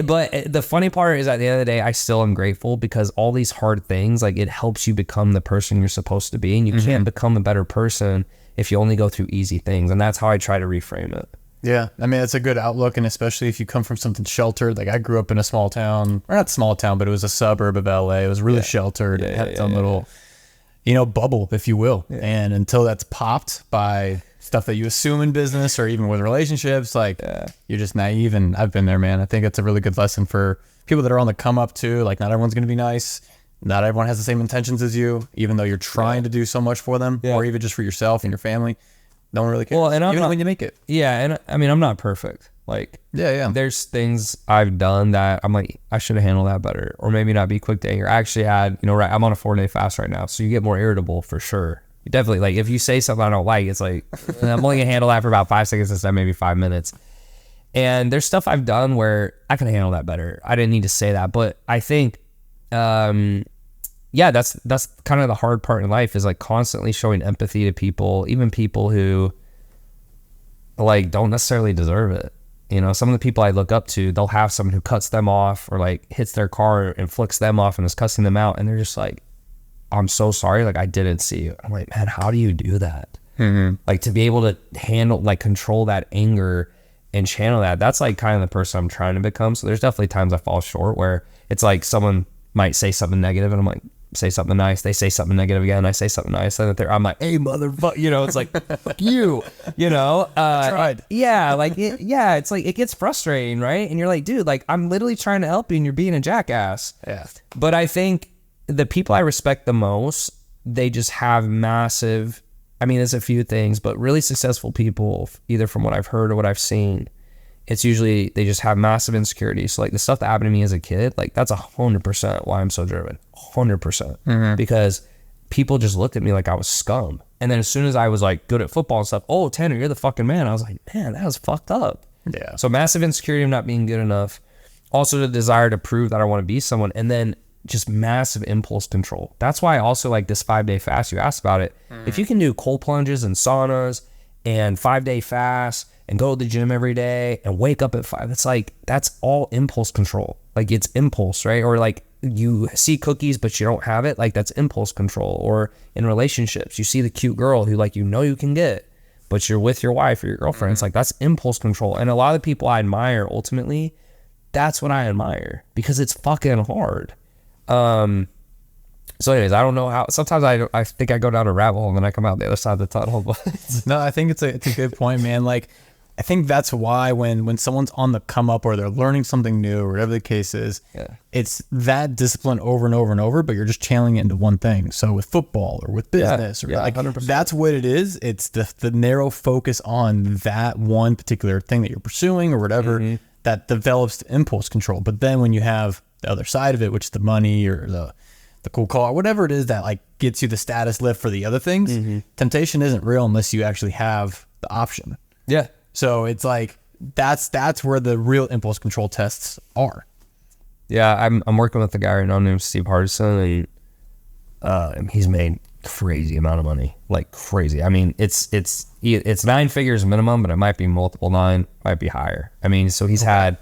but the funny part is, at the end of the day, I still am grateful, because all these hard things, like, it helps you become the person you're supposed to be. And you can't become a better person if you only go through easy things. And that's how I try to reframe it. Yeah. I mean, it's a good outlook. And especially if you come from something sheltered, like I grew up in a small town, or not small town, but it was a suburb of LA. It was really sheltered. It had its own little, you know, bubble, if you will. Yeah. And until that's popped by stuff that you assume in business or even with relationships, like you're just naive. And I've been there, man. I think it's a really good lesson for people that are on the come up too. Like, not everyone's going to be nice. Not everyone has the same intentions as you, even though you're trying to do so much for them, or even just for yourself and your family. No one really cares. Well, and even when you make it. Yeah. And I mean, I'm not perfect. Like, there's things I've done that I'm like, I should have handled that better, or maybe not be quick to anger. I actually had, you know, I'm on a 4-day fast right now. So you get more irritable for sure. You definitely, like, if you say something I don't like, it's like, I'm only gonna handle that for about 5 seconds instead of maybe 5 minutes. And there's stuff I've done where I could handle that better. I didn't need to say that, but I think, that's kind of the hard part in life, is like constantly showing empathy to people, even people who like don't necessarily deserve it. You know, some of the people I look up to, they'll have someone who cuts them off or like hits their car and flicks them off and is cussing them out, and they're just like, I'm so sorry, like, I didn't see you. I'm like, man, how do you do that? Like, to be able to handle, like, control that anger and channel that, that's like kind of the person I'm trying to become. So there's definitely times I fall short where it's like someone might say something negative and I'm like, say something nice. They say something negative again. I say something nice. And I'm like, hey, motherfucker, you know, it's like, fuck you, you know? Tried. Yeah. Like, it's like, it gets frustrating, right? And you're like, dude, like, I'm literally trying to help you and you're being a jackass. Yeah. But I think the people I respect the most, they just have massive, I mean, there's a few things, but really successful people, either from what I've heard or what I've seen, it's usually they just have massive insecurities. So like the stuff that happened to me as a kid, like that's 100% why I'm so driven. 100%. Because people just looked at me like I was scum. And then as soon as I was like good at football and stuff, oh, Tanner, you're the fucking man. I was like, man, that was fucked up. Yeah. So massive insecurity of not being good enough. Also the desire to prove that I want to be someone. And then just massive impulse control. That's why I also like this 5-day fast. You asked about it. If you can do cold plunges and saunas and 5-day fast and go to the gym every day and wake up at 5, it's like, that's all impulse control. Like, it's impulse, right? Or like you see cookies, but you don't have it. Like, that's impulse control. Or in relationships, you see the cute girl who like, you know, you can get, but you're with your wife or your girlfriend. It's like, that's impulse control. And a lot of the people I admire, ultimately, that's what I admire, because it's fucking hard. So anyways, I don't know how, sometimes I think I go down a rabbit hole and then I come out the other side of the tunnel, but no, I think it's a good point, man. Like, I think that's why when someone's on the come up or they're learning something new or whatever the case is, it's that discipline over and over and over, but you're just channeling it into one thing. So with football or with business, or like 100%. That's what it is. It's the narrow focus on that one particular thing that you're pursuing or whatever that develops the impulse control. But then when you have the other side of it, which is the money or the cool car, whatever it is that like gets you the status lift for the other things, temptation isn't real unless you actually have the option. Yeah. So it's like, that's where the real impulse control tests are. Yeah. I'm working with a guy right now named Steve Hardison, and he's made crazy amount of money, like crazy. I mean, it's 9 figures minimum, but it might be multiple 9, might be higher. I mean, so he's had,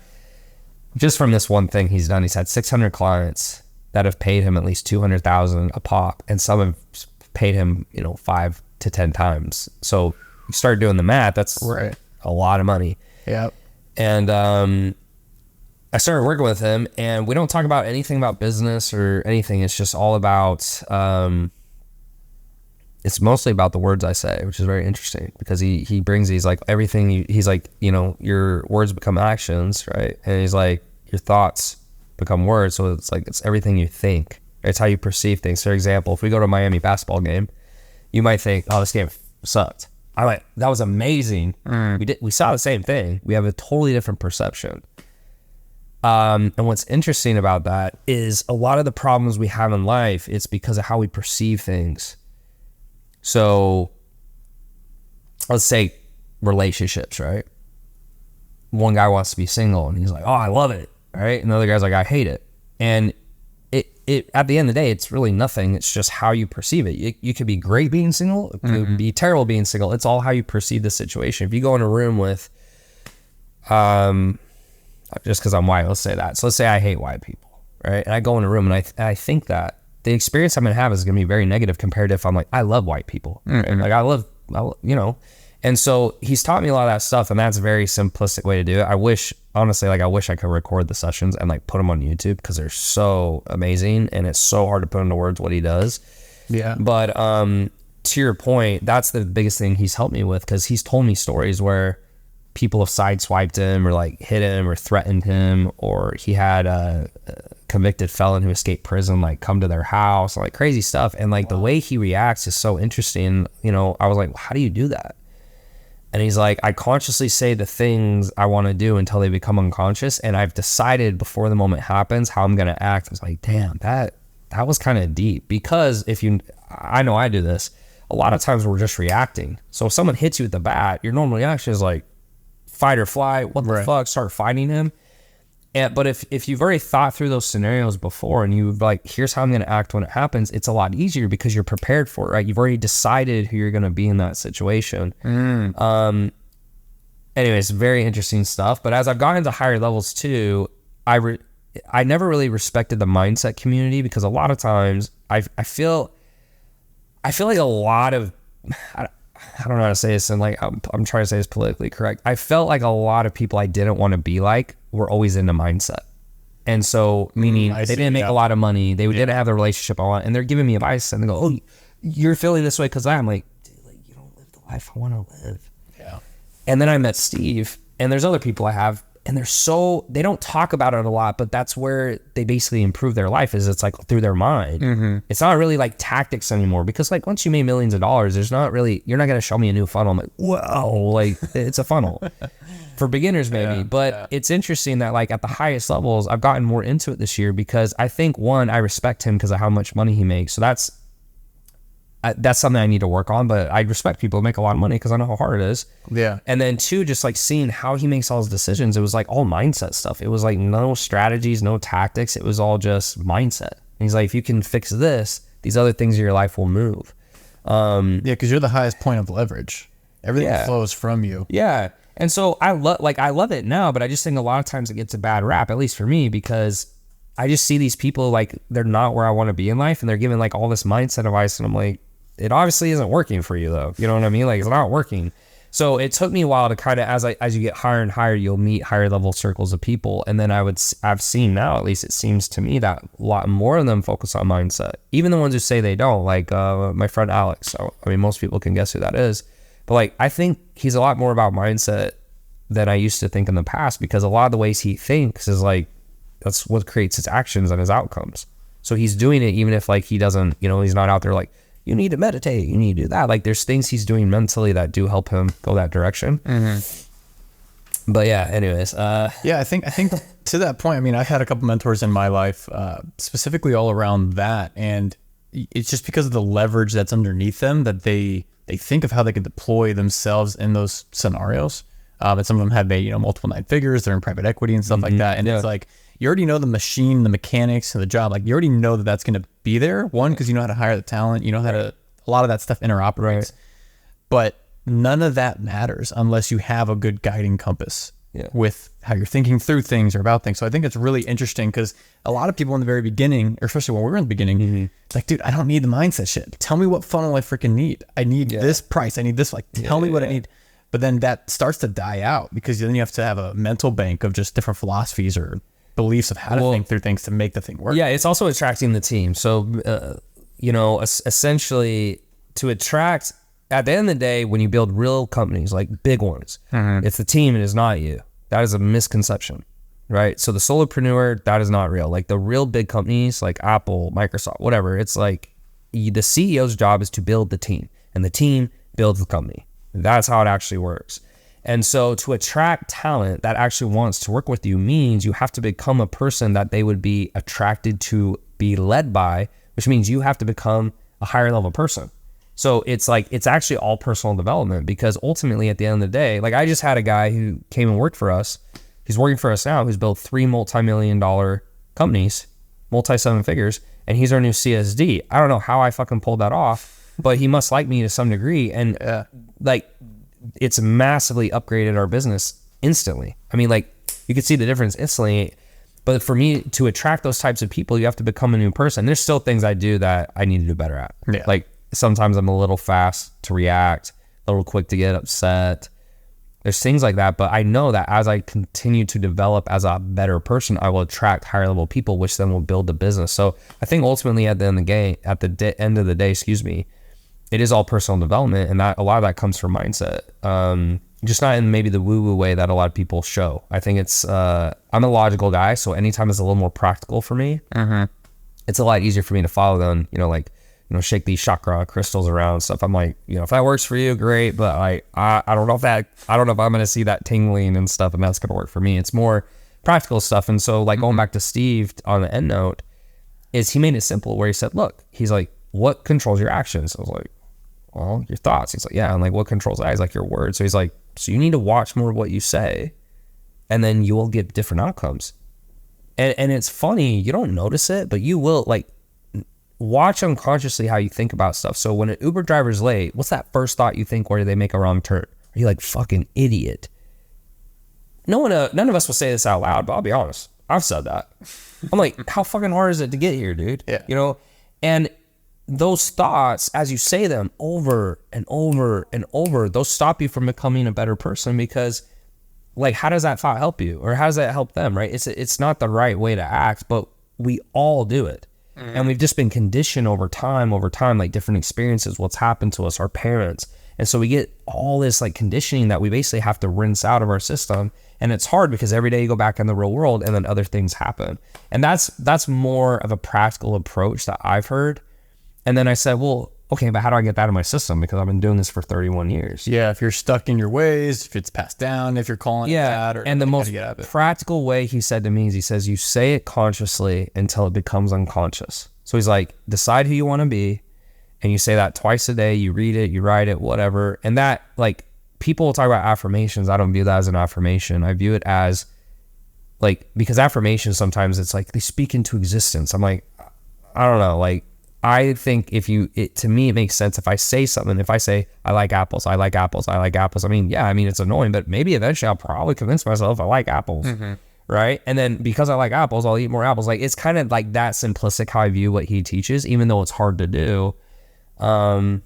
just from this one thing he's done, he's had 600 clients that have paid him at least $200,000 a pop, and some have paid him, 5 to 10 times. So you start doing the math, that's right. A lot of money. Yeah. And I started working with him, and we don't talk about anything about business or anything. It's just all about it's mostly about the words I say, which is very interesting because he brings these like everything. He's like, you know, your words become actions, right? And he's like, your thoughts become words. So it's like, it's everything you think. It's how you perceive things. For example, if we go to a Miami basketball game, you might think, oh, this game sucked. I might, that was amazing. We saw the same thing. We have a totally different perception. And what's interesting about that is a lot of the problems we have in life, it's because of how we perceive things. So let's say relationships, right? One guy wants to be single and he's like, oh, I love it, right? And the other guy's like, I hate it. And it at the end of the day, it's really nothing. It's just how you perceive it. You could be great being single. It could be terrible being single. It's all how you perceive the situation. If you go in a room with, just because I'm white, let's say that. So let's say I hate white people, right? And I go in a room and I think that the experience I'm going to have is going to be very negative compared to if I'm like, I love white people. Right? Like I love, you know. And so he's taught me a lot of that stuff, and that's a very simplistic way to do it. I wish, honestly, like I wish I could record the sessions and like put them on YouTube because they're so amazing and it's so hard to put into words what he does. Yeah. But to your point, that's the biggest thing he's helped me with because he's told me stories where people have sideswiped him or like hit him or threatened him, or he had a convicted felon who escaped prison like come to their house, like crazy stuff. And like the way he reacts is so interesting. You know, I was like, how do you do that? And he's like, I consciously say the things I want to do until they become unconscious, and I've decided before the moment happens how I'm going to act. I was like, damn, that was kind of deep. Because I know I do this, a lot of times we're just reacting. So if someone hits you with the bat, your normal reaction is like fight or flight, what the fuck, start fighting him. But if you've already thought through those scenarios before and you've like, here's how I'm going to act when it happens, it's a lot easier because you're prepared for it, right? You've already decided who you're going to be in that situation. Anyways, very interesting stuff. But as I've gotten to higher levels too, I never really respected the mindset community because a lot of times I feel like a lot of, I don't know how to say this, and like I'm trying to say this politically correct. I felt like a lot of people I didn't want to be like were always into mindset. And so, meaning they didn't make a lot of money, they didn't have the relationship I want, and they're giving me advice and they go, oh, you're feeling this way because I'm like, dude, like you don't live the life I want to live. Yeah. And then I met Steve, and there's other people I have, and they don't talk about it a lot, but that's where they basically improve their life, is it's like through their mind. It's not really like tactics anymore, because like once you made millions of dollars, you're not going to show me a new funnel. I'm like, whoa, like it's a funnel for beginners maybe. It's interesting that like at the highest levels, I've gotten more into it this year because I think one, I respect him because of how much money he makes. So that's something I need to work on, but I respect people who make a lot of money because I know how hard it is. Yeah. And then two, just like seeing how he makes all his decisions, it was like all mindset stuff. It was like no strategies, no tactics. It was all just mindset. And he's like, if you can fix this, these other things in your life will move. Because you're the highest point of leverage. Everything flows from you. Yeah. And so I love it now, but I just think a lot of times it gets a bad rap, at least for me, because I just see these people like they're not where I want to be in life, and they're giving like all this mindset advice, and I'm like, it obviously isn't working for you though. You know what I mean? Like it's not working. So it took me a while to kind of, as you get higher and higher, you'll meet higher level circles of people. And then I've seen now, at least it seems to me, that a lot more of them focus on mindset. Even the ones who say they don't, like my friend Alex. So, I mean, most people can guess who that is. But like, I think he's a lot more about mindset than I used to think in the past, because a lot of the ways he thinks is like, that's what creates his actions and his outcomes. So he's doing it even if like he doesn't, he's not out there like, you need to meditate, you need to do that. Like there's things he's doing mentally that do help him go that direction. But yeah, anyways. I think to that point, I mean, I've had a couple mentors in my life, specifically all around that. And it's just because of the leverage that's underneath them that they think of how they could deploy themselves in those scenarios. And some of them have made, multiple 9 figures. They're in private equity and stuff like that. And it's like, you already know the machine, the mechanics of the job. Like you already know that that's going to be there. One, because you know how to hire the talent. You know how to, a lot of that stuff interoperates. Right. But none of that matters unless you have a good guiding compass with how you're thinking through things or about things. So I think it's really interesting because a lot of people in the very beginning, or especially when we were in the beginning, it's like, dude, I don't need the mindset shit. Tell me what funnel I freaking need. I need this price. I need this. Like, tell me what I need. But then that starts to die out because then you have to have a mental bank of just different philosophies or beliefs of how to think through things to make the thing work. Yeah, it's also attracting the team. So, essentially, to attract, at the end of the day, when you build real companies, like big ones, it's the team, it is not you. That is a misconception, right? So the solopreneur, that is not real. Like the real big companies like Apple, Microsoft, whatever, it's like the CEO's job is to build the team, and the team builds the company. That's how it actually works. And so to attract talent that actually wants to work with you means you have to become a person that they would be attracted to be led by, which means you have to become a higher level person. So it's like, it's actually all personal development, because ultimately at the end of the day, like I just had a guy who came and worked for us. He's working for us now, who's built 3 multi-million-dollar companies, multi-7 figures, and he's our new CSD. I don't know how I fucking pulled that off, but he must like me to some degree. And like, it's massively upgraded our business instantly. I mean, like you could see the difference instantly. But for me to attract those types of people, you have to become a new person. There's still things I do that I need to do better at. Yeah. Like sometimes I'm a little fast to react, a little quick to get upset. There's things like that. But I know that as I continue to develop as a better person, I will attract higher level people, which then will build the business. So I think ultimately at the end of the day, it is all personal development, and that a lot of that comes from mindset. Just not in maybe the woo-woo way that a lot of people show. I think it's, I'm a logical guy, so anytime it's a little more practical for me, it's a lot easier for me to follow than, shake these chakra crystals around stuff. I'm like, if that works for you, great, but I don't know if I'm going to see that tingling and stuff, and that's going to work for me. It's more practical stuff. And so like going back to Steve on the end note, is he made it simple where he said, look, he's like, what controls your actions? I was like, well, your thoughts. He's like, yeah. I'm like, what controls that? He's like, your words. So he's like, so you need to watch more of what you say, and then you will get different outcomes. And it's funny, you don't notice it, but you will. Like, watch unconsciously how you think about stuff. So when an Uber driver's late, what's that first thought you think where they make a wrong turn? Are you like, fucking idiot? None of us will say this out loud, but I'll be honest, I've said that. I'm like, how fucking hard is it to get here, dude? Yeah. And those thoughts, as you say them over and over and over, those stop you from becoming a better person, because like, how does that thought help you, or how does that help them, right? It's not the right way to act, but we all do it. And we've just been conditioned over time, like different experiences, what's happened to us, our parents. And so we get all this like conditioning that we basically have to rinse out of our system. And it's hard because every day you go back in the real world and then other things happen. And that's more of a practical approach that I've heard. And then I said, well, okay, but how do I get that in my system? Because I've been doing this for 31 years. Yeah, if you're stuck in your ways, if it's passed down, if you're calling it that. And the most practical way he said to me is, he says, you say it consciously until it becomes unconscious. So he's like, decide who you want to be, and you say that twice a day, you read it, you write it, whatever. And that, like, people will talk about affirmations. I don't view that as an affirmation. I view it as, like, because affirmations sometimes it's like they speak into existence. I'm like, I don't know, like, I think to me, it makes sense if I say something. If I say, I like apples, I like apples, I like apples. I mean, it's annoying, but maybe eventually I'll probably convince myself I like apples, right? And then because I like apples, I'll eat more apples. Like, it's kind of like that simplistic how I view what he teaches, even though it's hard to do. But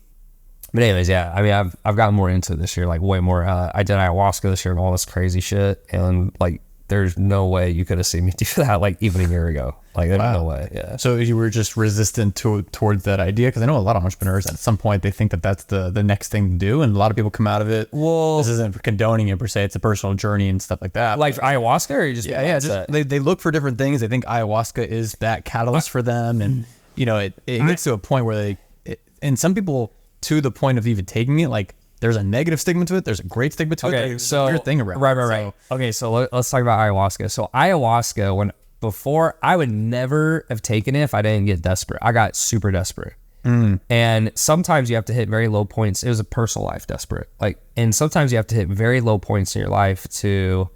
anyways, I've gotten more into this year, like way more. I did ayahuasca this year and all this crazy shit, and like, there's no way you could have seen me do that like even a year ago. Like, there's no way. Yeah. So you were just resistant towards that idea, because I know a lot of entrepreneurs at some point they think that that's the next thing to do, and a lot of people come out of it. Well, this isn't condoning it per se; it's a personal journey and stuff like that. Like ayahuasca, or you just just they look for different things. They think ayahuasca is that catalyst for them, and it gets to a point where and some people, to the point of even taking it, like, there's a negative stigma to it. There's a great stigma to it. Okay, so your thing around. Right. Okay, so let's talk about ayahuasca. So ayahuasca, before I would never have taken it if I didn't get desperate. I got super desperate, and sometimes you have to hit very low points. It was a personal life desperate, and sometimes you have to hit very low points in your life to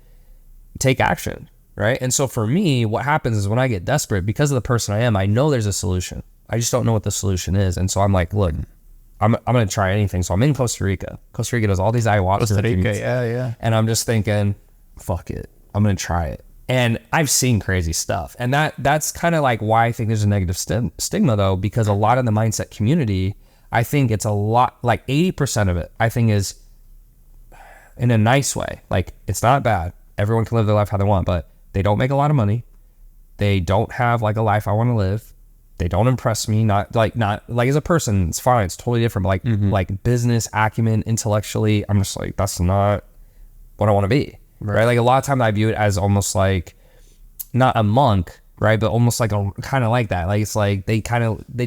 take action, right? And so for me, what happens is when I get desperate, because of the person I am, I know there's a solution. I just don't know what the solution is, and so I'm like, look, I'm going to try anything. So I'm in Costa Rica. Costa Rica does all these ayahuasca. Costa Rica, yeah. And I'm just thinking, fuck it. I'm going to try it. And I've seen crazy stuff. And that's kind of like why I think there's a negative stigma, though, because a lot of the mindset community, I think it's a lot, like 80% of it, I think is in a nice way. Like, it's not bad. Everyone can live their life how they want, but they don't make a lot of money. They don't have like a life I want to live. they don't impress me. Not like as a person, it's fine. It's totally different. But like business acumen, intellectually, I'm just like, that's not what I want to be. Right. Like a lot of times I view it as almost like not a monk, right? But almost like a kind of like that. Like it's like they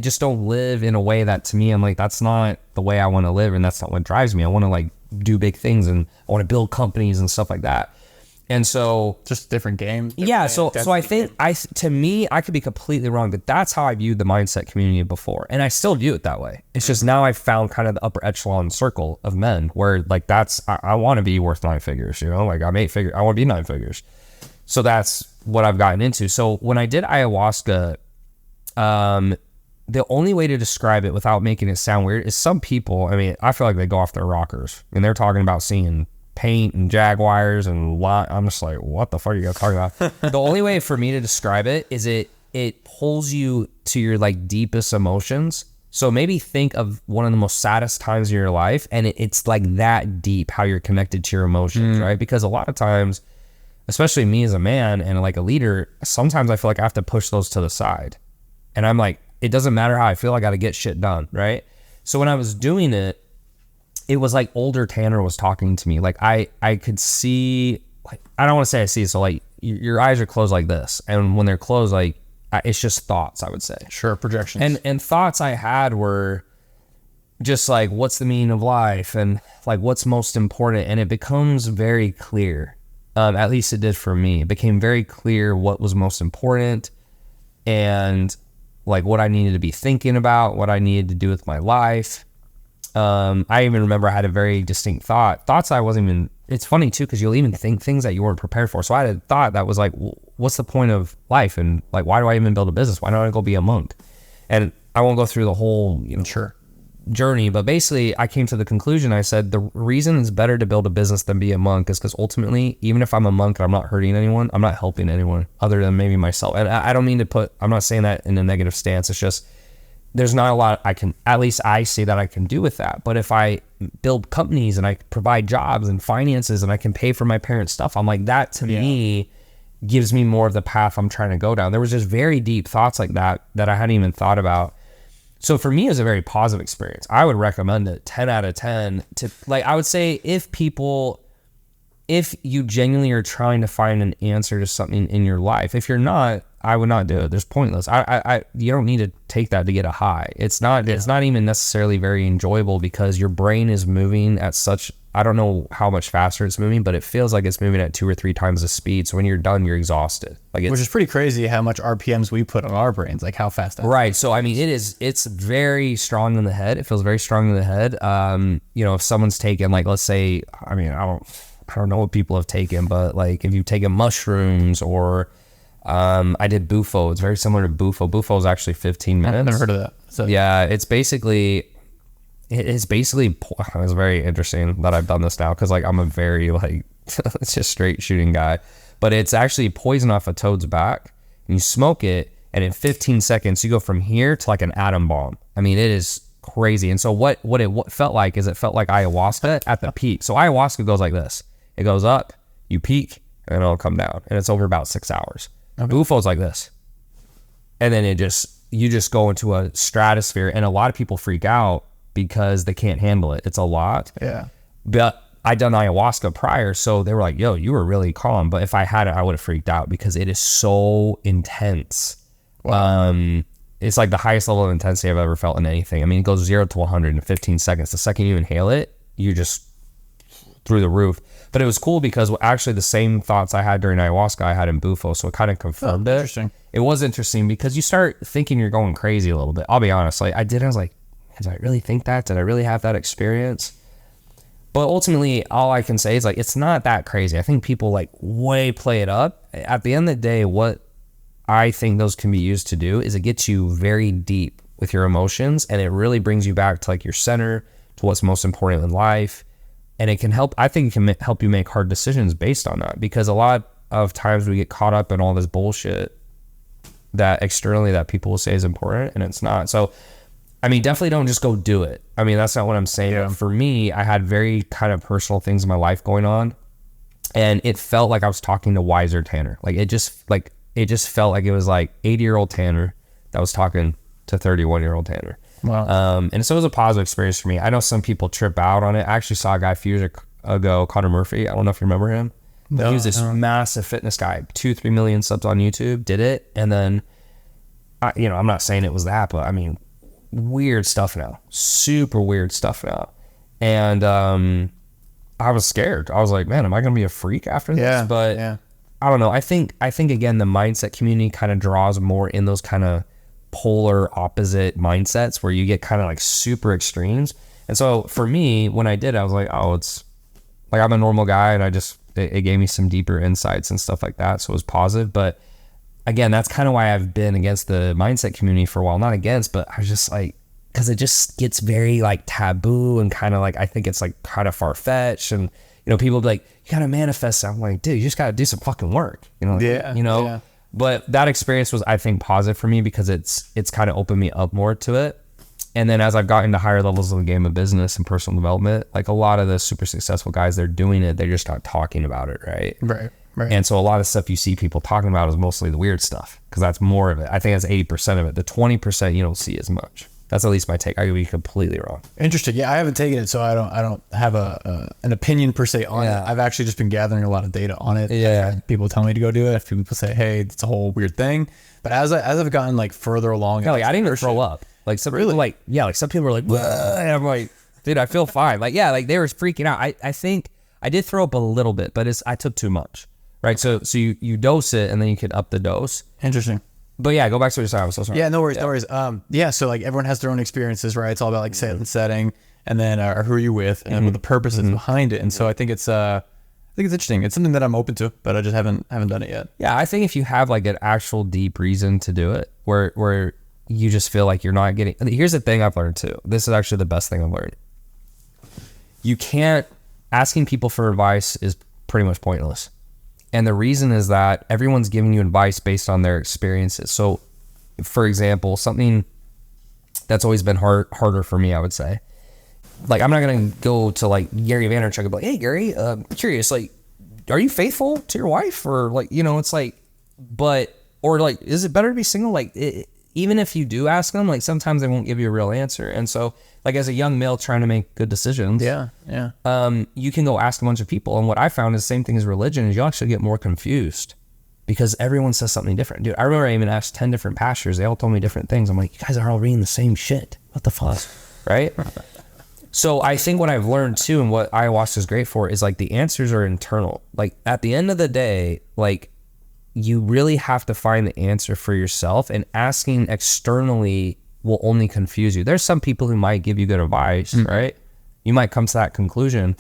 just don't live in a way that to me, I'm like, that's not the way I want to live. And that's not what drives me. I want to like do big things and I want to build companies and stuff like that. And so just different game. Yeah. So I think to me, I could be completely wrong, but that's how I viewed the mindset community before. And I still view it that way. It's just now I've found kind of the upper echelon circle of men where like I want to be worth 9 figures, like I'm 8 figures. I want to be 9 figures. So that's what I've gotten into. So when I did ayahuasca, the only way to describe it without making it sound weird is some people, I mean, I feel like they go off their rockers and they're talking about seeing paint and jaguars and I'm just like, what the fuck are you guys talking about? The only way for me to describe it is it pulls you to your like deepest emotions. So maybe think of one of the most saddest times of your life and it's like that deep how you're connected to your emotions, right? Because a lot of times, especially me as a man and like a leader, sometimes I feel like I have to push those to the side. And I'm like, it doesn't matter how I feel, I got to get shit done, right? So when I was doing it, it was like older Tanner was talking to me. Like I could see, like, I don't want to say I see, so like your eyes are closed like this. And when they're closed, like it's just thoughts, I would say. Sure, projections. And thoughts I had were just like, what's the meaning of life? And like, what's most important? And it becomes very clear. At least it did for me. It became very clear what was most important and like what I needed to be thinking about, what I needed to do with my life. I even remember I had a very distinct thoughts I wasn't even, it's funny too, because you'll even think things that you weren't prepared for. So I had a thought that was like, what's the point of life? And like, why do I even build a business? Why don't I go be a monk? And I won't go through the whole, journey, but basically I came to the conclusion. I said, the reason it's better to build a business than be a monk is because ultimately, even if I'm a monk and I'm not hurting anyone, I'm not helping anyone other than maybe myself. And I don't mean to I'm not saying that in a negative stance. It's just, there's not a lot at least I see that I can do with that. But if I build companies and I provide jobs and finances and I can pay for my parents' stuff, I'm like, that to me gives me more of the path I'm trying to go down. There was just very deep thoughts like that I hadn't even thought about. So for me, it was a very positive experience. I would recommend it 10 out of 10 to like, I would say if you genuinely are trying to find an answer to something in your life, if you're not, I would not do it. There's pointless. You don't need to take that to get a high. It's not even necessarily very enjoyable because your brain is moving at such, I don't know how much faster it's moving, but it feels like it's moving at 2 or 3 times the speed. So when you're done, you're exhausted. Like which is pretty crazy how much RPMs we put on our brains, like how fast that right. So I mean, it's very strong in the head. It feels very strong in the head. If someone's taken, like, let's say, I mean, I don't know what people have taken, but like if you've taken mushrooms or I did Bufo. It's very similar to Bufo. Bufo is actually 15 minutes. I've never heard of that. So yeah, it's basically it's very interesting that I've done this now because like I'm a very like it's just straight shooting guy, but it's actually poison off a toad's back and you smoke it and in 15 seconds you go from here to like an atom bomb. I mean, it is crazy. And so what it felt like is it felt like ayahuasca at the peak. So ayahuasca goes like this. It goes up, you peak, and it'll come down, and it's over about 6 hours. Okay. Bufo's like this, and then you just go into a stratosphere, and a lot of people freak out because they can't handle it. It's a lot. Yeah. But I done ayahuasca prior, so they were like, "Yo, you were really calm." But if I had it, I would have freaked out because it is so intense. Wow. It's like the highest level of intensity I've ever felt in anything. I mean, it goes 0 to 100 in 15 seconds. The second you inhale it, you just through the roof. But it was cool because actually the same thoughts I had during ayahuasca I had in Bufo, so it kind of confirmed it. Interesting. It was interesting because you start thinking you're going crazy a little bit. I'll be honest. Like I was like, did I really think that? Did I really have that experience? But ultimately, all I can say is like, it's not that crazy. I think people like way play it up. At the end of the day, what I think those can be used to do is it gets you very deep with your emotions and it really brings you back to like your center, to what's most important in life. And it can help, I think it can help you make hard decisions based on that, because a lot of times we get caught up in all this bullshit that externally that people will say is important and it's not. So, I mean, definitely don't just go do it. I mean, that's not what I'm saying. Yeah. For me, I had very kind of personal things in my life going on and it felt like I was talking to wiser Tanner. Like it just felt like it was like 80-year-old Tanner that was talking to 31-year-old Tanner. Wow. And so it was a positive experience for me. I know some people trip out on it. I actually saw a guy a few years ago, Connor Murphy. I don't know if you remember him. No, he was this massive fitness guy, 2-3 million subs on YouTube, did it. And then, I'm not saying it was that, but I mean, weird stuff now, super weird stuff now. And I was scared. I was like, man, am I going to be a freak after this? Yeah, but I don't know. I think again, the mindset community kind of draws more in those kind of polar opposite mindsets where you get kind of like super extremes. And so for me, when I did, I was like, oh, it's like, I'm a normal guy, and it gave me some deeper insights and stuff like that. So it was positive. But again, that's kind of why I've been against the mindset community for a while. Not against, but I was just like, because it just gets very like taboo and kind of like, I think it's like kind of far-fetched. And, people be like, you got to manifest. I'm like, dude, you just got to do some fucking work, But that experience was, I think, positive for me because it's kind of opened me up more to it. And then as I've gotten to higher levels of the game of business and personal development, like a lot of the super successful guys, they're doing it. They're just not talking about it. Right. Right. And so a lot of stuff you see people talking about is mostly the weird stuff, because that's more of it. I think that's 80% of it. The 20% you don't see as much. That's at least my take. I could be completely wrong. Interesting. Yeah, I haven't taken it, so I don't have an opinion per se on it. I've actually just been gathering a lot of data on it. Yeah. People tell me to go do it. A few people say, hey, it's a whole weird thing. But as I've gotten like further along, like I didn't even throw up. Like some people, some people were like, "Whoa," and I'm like, dude, I feel fine. Like, like they were freaking out. I think I did throw up a little bit, but I took too much. Right. So you dose it, and then you can up the dose. Interesting. But yeah, go back to what you're saying. I was so sorry. Yeah, no worries. So like everyone has their own experiences, right? It's all about like setting, and then who are you with, and what the purpose is behind it. And so I think it's interesting. It's something that I'm open to, but I just haven't done it yet. Yeah, I think if you have like an actual deep reason to do it, where you just feel like you're not getting. Here's the thing I've learned too. This is actually the best thing I've learned. You can't asking people for advice is pretty much pointless. And the reason is that everyone's giving you advice based on their experiences. So, for example, something that's always been harder for me, I would say, like, I'm not going to go to like Gary Vaynerchuk and be like, hey, Gary, I'm curious, like, are you faithful to your wife? Or like, it's like, or like, is it better to be single? Like, even if you do ask them, like, sometimes they won't give you a real answer. And so, like, as a young male trying to make good decisions, you can go ask a bunch of people. And what I found is the same thing as religion is you actually get more confused because everyone says something different. Dude, I remember I even asked 10 different pastors. They all told me different things. I'm like, you guys are all reading the same shit. What the fuck? Right? So I think what I've learned too, and what ayahuasca is great for, is like the answers are internal. Like at the end of the day, like you really have to find the answer for yourself, and asking externally will only confuse you. There's some people who might give you good advice, right? You might come to that conclusion,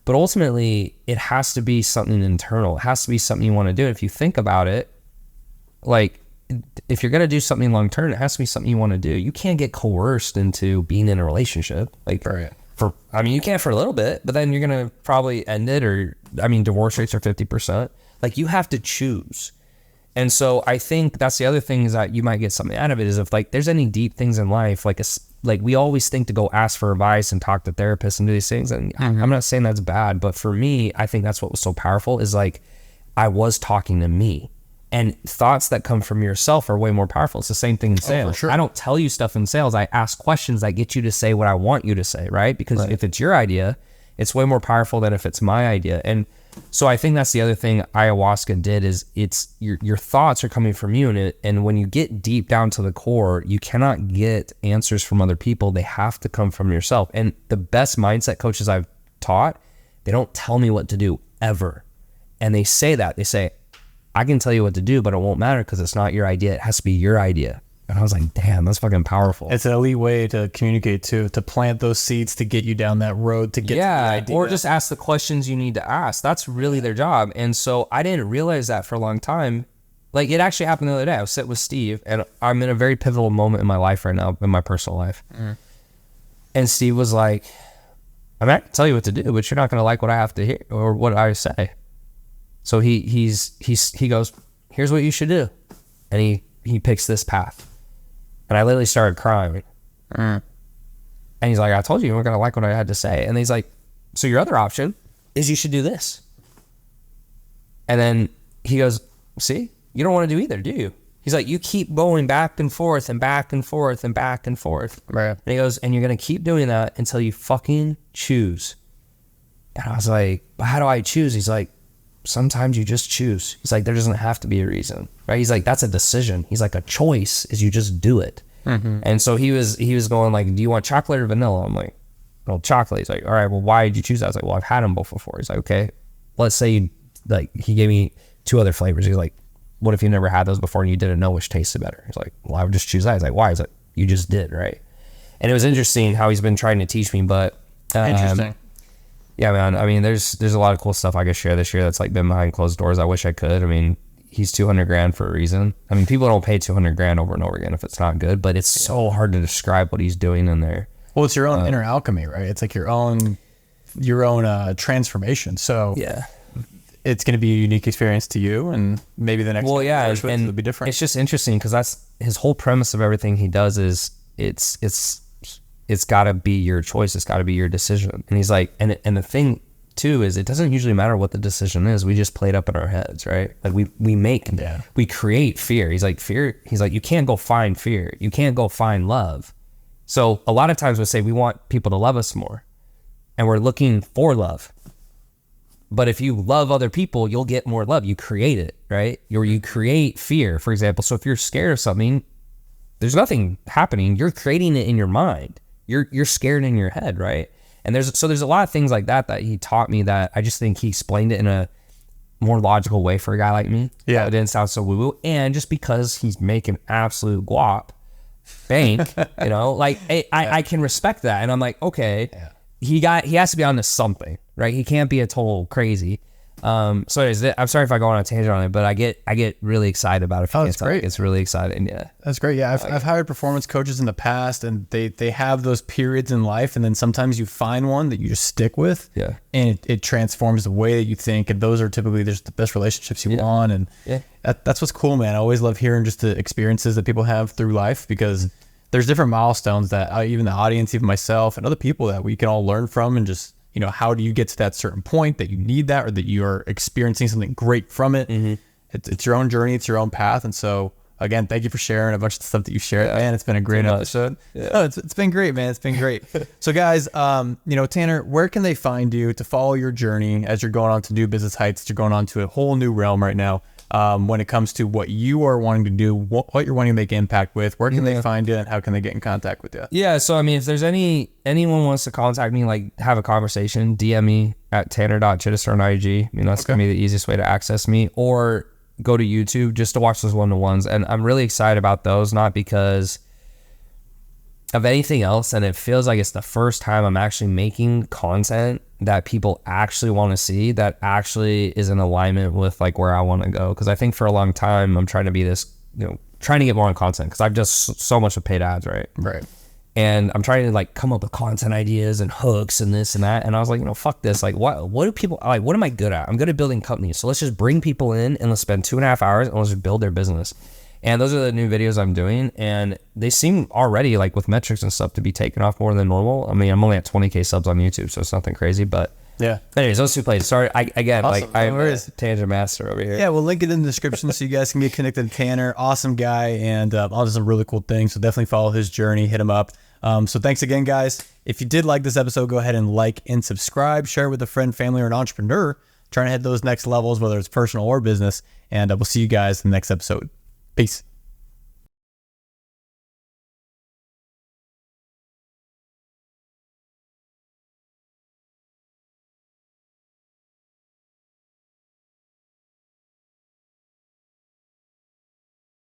but ultimately it has to be something internal. It has to be something you want to do. If you think about it, like if you're going to do something long term, it has to be something you want to do. You can't get coerced into being in a relationship. Like you can for a little bit, but then you're going to probably end it, or divorce rates are 50%. Like you have to choose. And so I think that's the other thing, is that you might get something out of it, is if like there's any deep things in life, like we always think to go ask for advice and talk to therapists and do these things. And I'm not saying that's bad, but for me, I think that's what was so powerful, is like I was talking to me, and thoughts that come from yourself are way more powerful. It's the same thing in sales. Sure. I don't tell you stuff in sales. I ask questions that get you to say what I want you to say, right? Because if it's your idea, it's way more powerful than if it's my idea. And so I think that's the other thing ayahuasca did, is it's your thoughts are coming from you, and when you get deep down to the core, you cannot get answers from other people. They have to come from yourself. And the best mindset coaches I've taught, they don't tell me what to do ever. And they say, I can tell you what to do, but it won't matter because it's not your idea. It has to be your idea. And I was like, damn, that's fucking powerful. It's an elite way to communicate too, to plant those seeds to get you down that road to get to the idea. Or just ask the questions you need to ask. That's really their job. And so I didn't realize that for a long time. Like it actually happened the other day. I was sitting with Steve, and I'm in a very pivotal moment in my life right now, in my personal life. And Steve was like, I can tell you what to do, but you're not going to like what I have to hear or what I say. So he goes, here's what you should do. And he picks this path. And I literally started crying. And he's like, I told you weren't going to like what I had to say. And he's like, so your other option is you should do this. And then he goes, see, you don't want to do either, do you? He's like, you keep going back and forth and back and forth and back and forth. Right. And he goes, and you're going to keep doing that until you fucking choose. And I was like, but how do I choose? He's like, sometimes you just choose. He's like, there doesn't have to be a reason, right? He's like, that's a decision. He's like, a choice is you just do it. And so he was going like, do you want chocolate or vanilla? I'm like, well, chocolate. He's like, all right, well, why did you choose that? I was like, well, I've had them both before. He's like, okay, let's say you, like, he gave me 2 other flavors. He's like, what if you never had those before and you didn't know which tasted better? He's like, well, I would just choose that. He's like, why? He's like, you just did, right? And it was interesting how he's been trying to teach me, but Interesting. yeah, man. I mean, there's a lot of cool stuff I could share this year that's like been behind closed doors. I wish I could. I mean, he's $200,000 for a reason. I mean, people don't pay $200,000 over and over again if it's not good, but it's so hard to describe what he's doing in there. Well, it's your own inner alchemy, right? It's like your own transformation. So Yeah. it's going to be a unique experience to you, and maybe the next Well, yeah, and and it'll be different. it's just interesting because that's his whole premise of everything he does is it's got to be your choice. It's got to be your decision. And he's like, and the thing too is it doesn't usually matter what the decision is. We just play it up in our heads, right? Like we create fear. He's like, you can't go find fear. You can't go find love. So a lot of times we say we want people to love us more and we're looking for love. But if you love other people, you'll get more love. You create it, right? Or you create fear, for example. So if you're scared of something, there's nothing happening. You're creating it in your mind. You're scared in your head, right? And there's a lot of things like that he taught me that I just think he explained it in a more logical way for a guy like me. Yeah. It didn't sound so woo-woo. And just because he's making absolute guap bank, you know, like I can respect that. And I'm like, okay, he has to be on to something, right? He can't be a total crazy. So anyways, I'm sorry if I go on a tangent on it, but I get really excited about it. That's great. It's really exciting. Yeah. That's great. Yeah, I've hired performance coaches in the past, and they have those periods in life, and then sometimes you find one that you just stick with, and it transforms the way that you think, and those are typically just the best relationships you want, and that's what's cool, man. I always love hearing just the experiences that people have through life, because there's different milestones that even the audience, even myself, and other people that we can all learn from, and just, you know, how do you get to that certain point that you need that, or that you are experiencing something great from it? It's your own journey, it's your own path. And so again, thank you for sharing a bunch of the stuff that you shared. Man, it's been a great episode. No, it's been great, man. It's been great. So guys, you know, Tanner, where can they find you to follow your journey as you're going on to new business heights? You're going on to a whole new realm right now. When it comes to what you are wanting to do, what you're wanting to make impact with, where can they find you, and how can they get in contact with you? Yeah, so I mean, if there's anyone wants to contact me, like have a conversation, DM me at tanner.chidester on IG. I mean, that's gonna be the easiest way to access me, or go to YouTube just to watch those one-to-ones. And I'm really excited about those, not because of anything else, and it feels like it's the first time I'm actually making content that people actually want to see, that actually is in alignment with like where I want to go. Because I think for a long time I'm trying to be this, you know, trying to get more on content, because I've just so much of paid ads, right? And I'm trying to like come up with content ideas and hooks and this and that. And I was like, you know, fuck this. Like, what do people like? What am I good at? I'm good at building companies. So let's just bring people in and let's spend 2.5 hours and let's just build their business. And those are the new videos I'm doing, and they seem already, like with metrics and stuff, to be taking off more than normal. I mean, I'm only at 20K subs on YouTube, so it's nothing crazy, but yeah. Anyways, those 2 plays. Sorry, Awesome. I'm a tangent master over here. Yeah, we'll link it in the description so you guys can get connected to Tanner. Awesome guy, and all some really cool things. So definitely follow his journey, hit him up. So thanks again, guys. If you did like this episode, go ahead and like and subscribe. Share it with a friend, family, or an entrepreneur trying to hit those next levels, whether it's personal or business. And we'll see you guys in the next episode. Peace.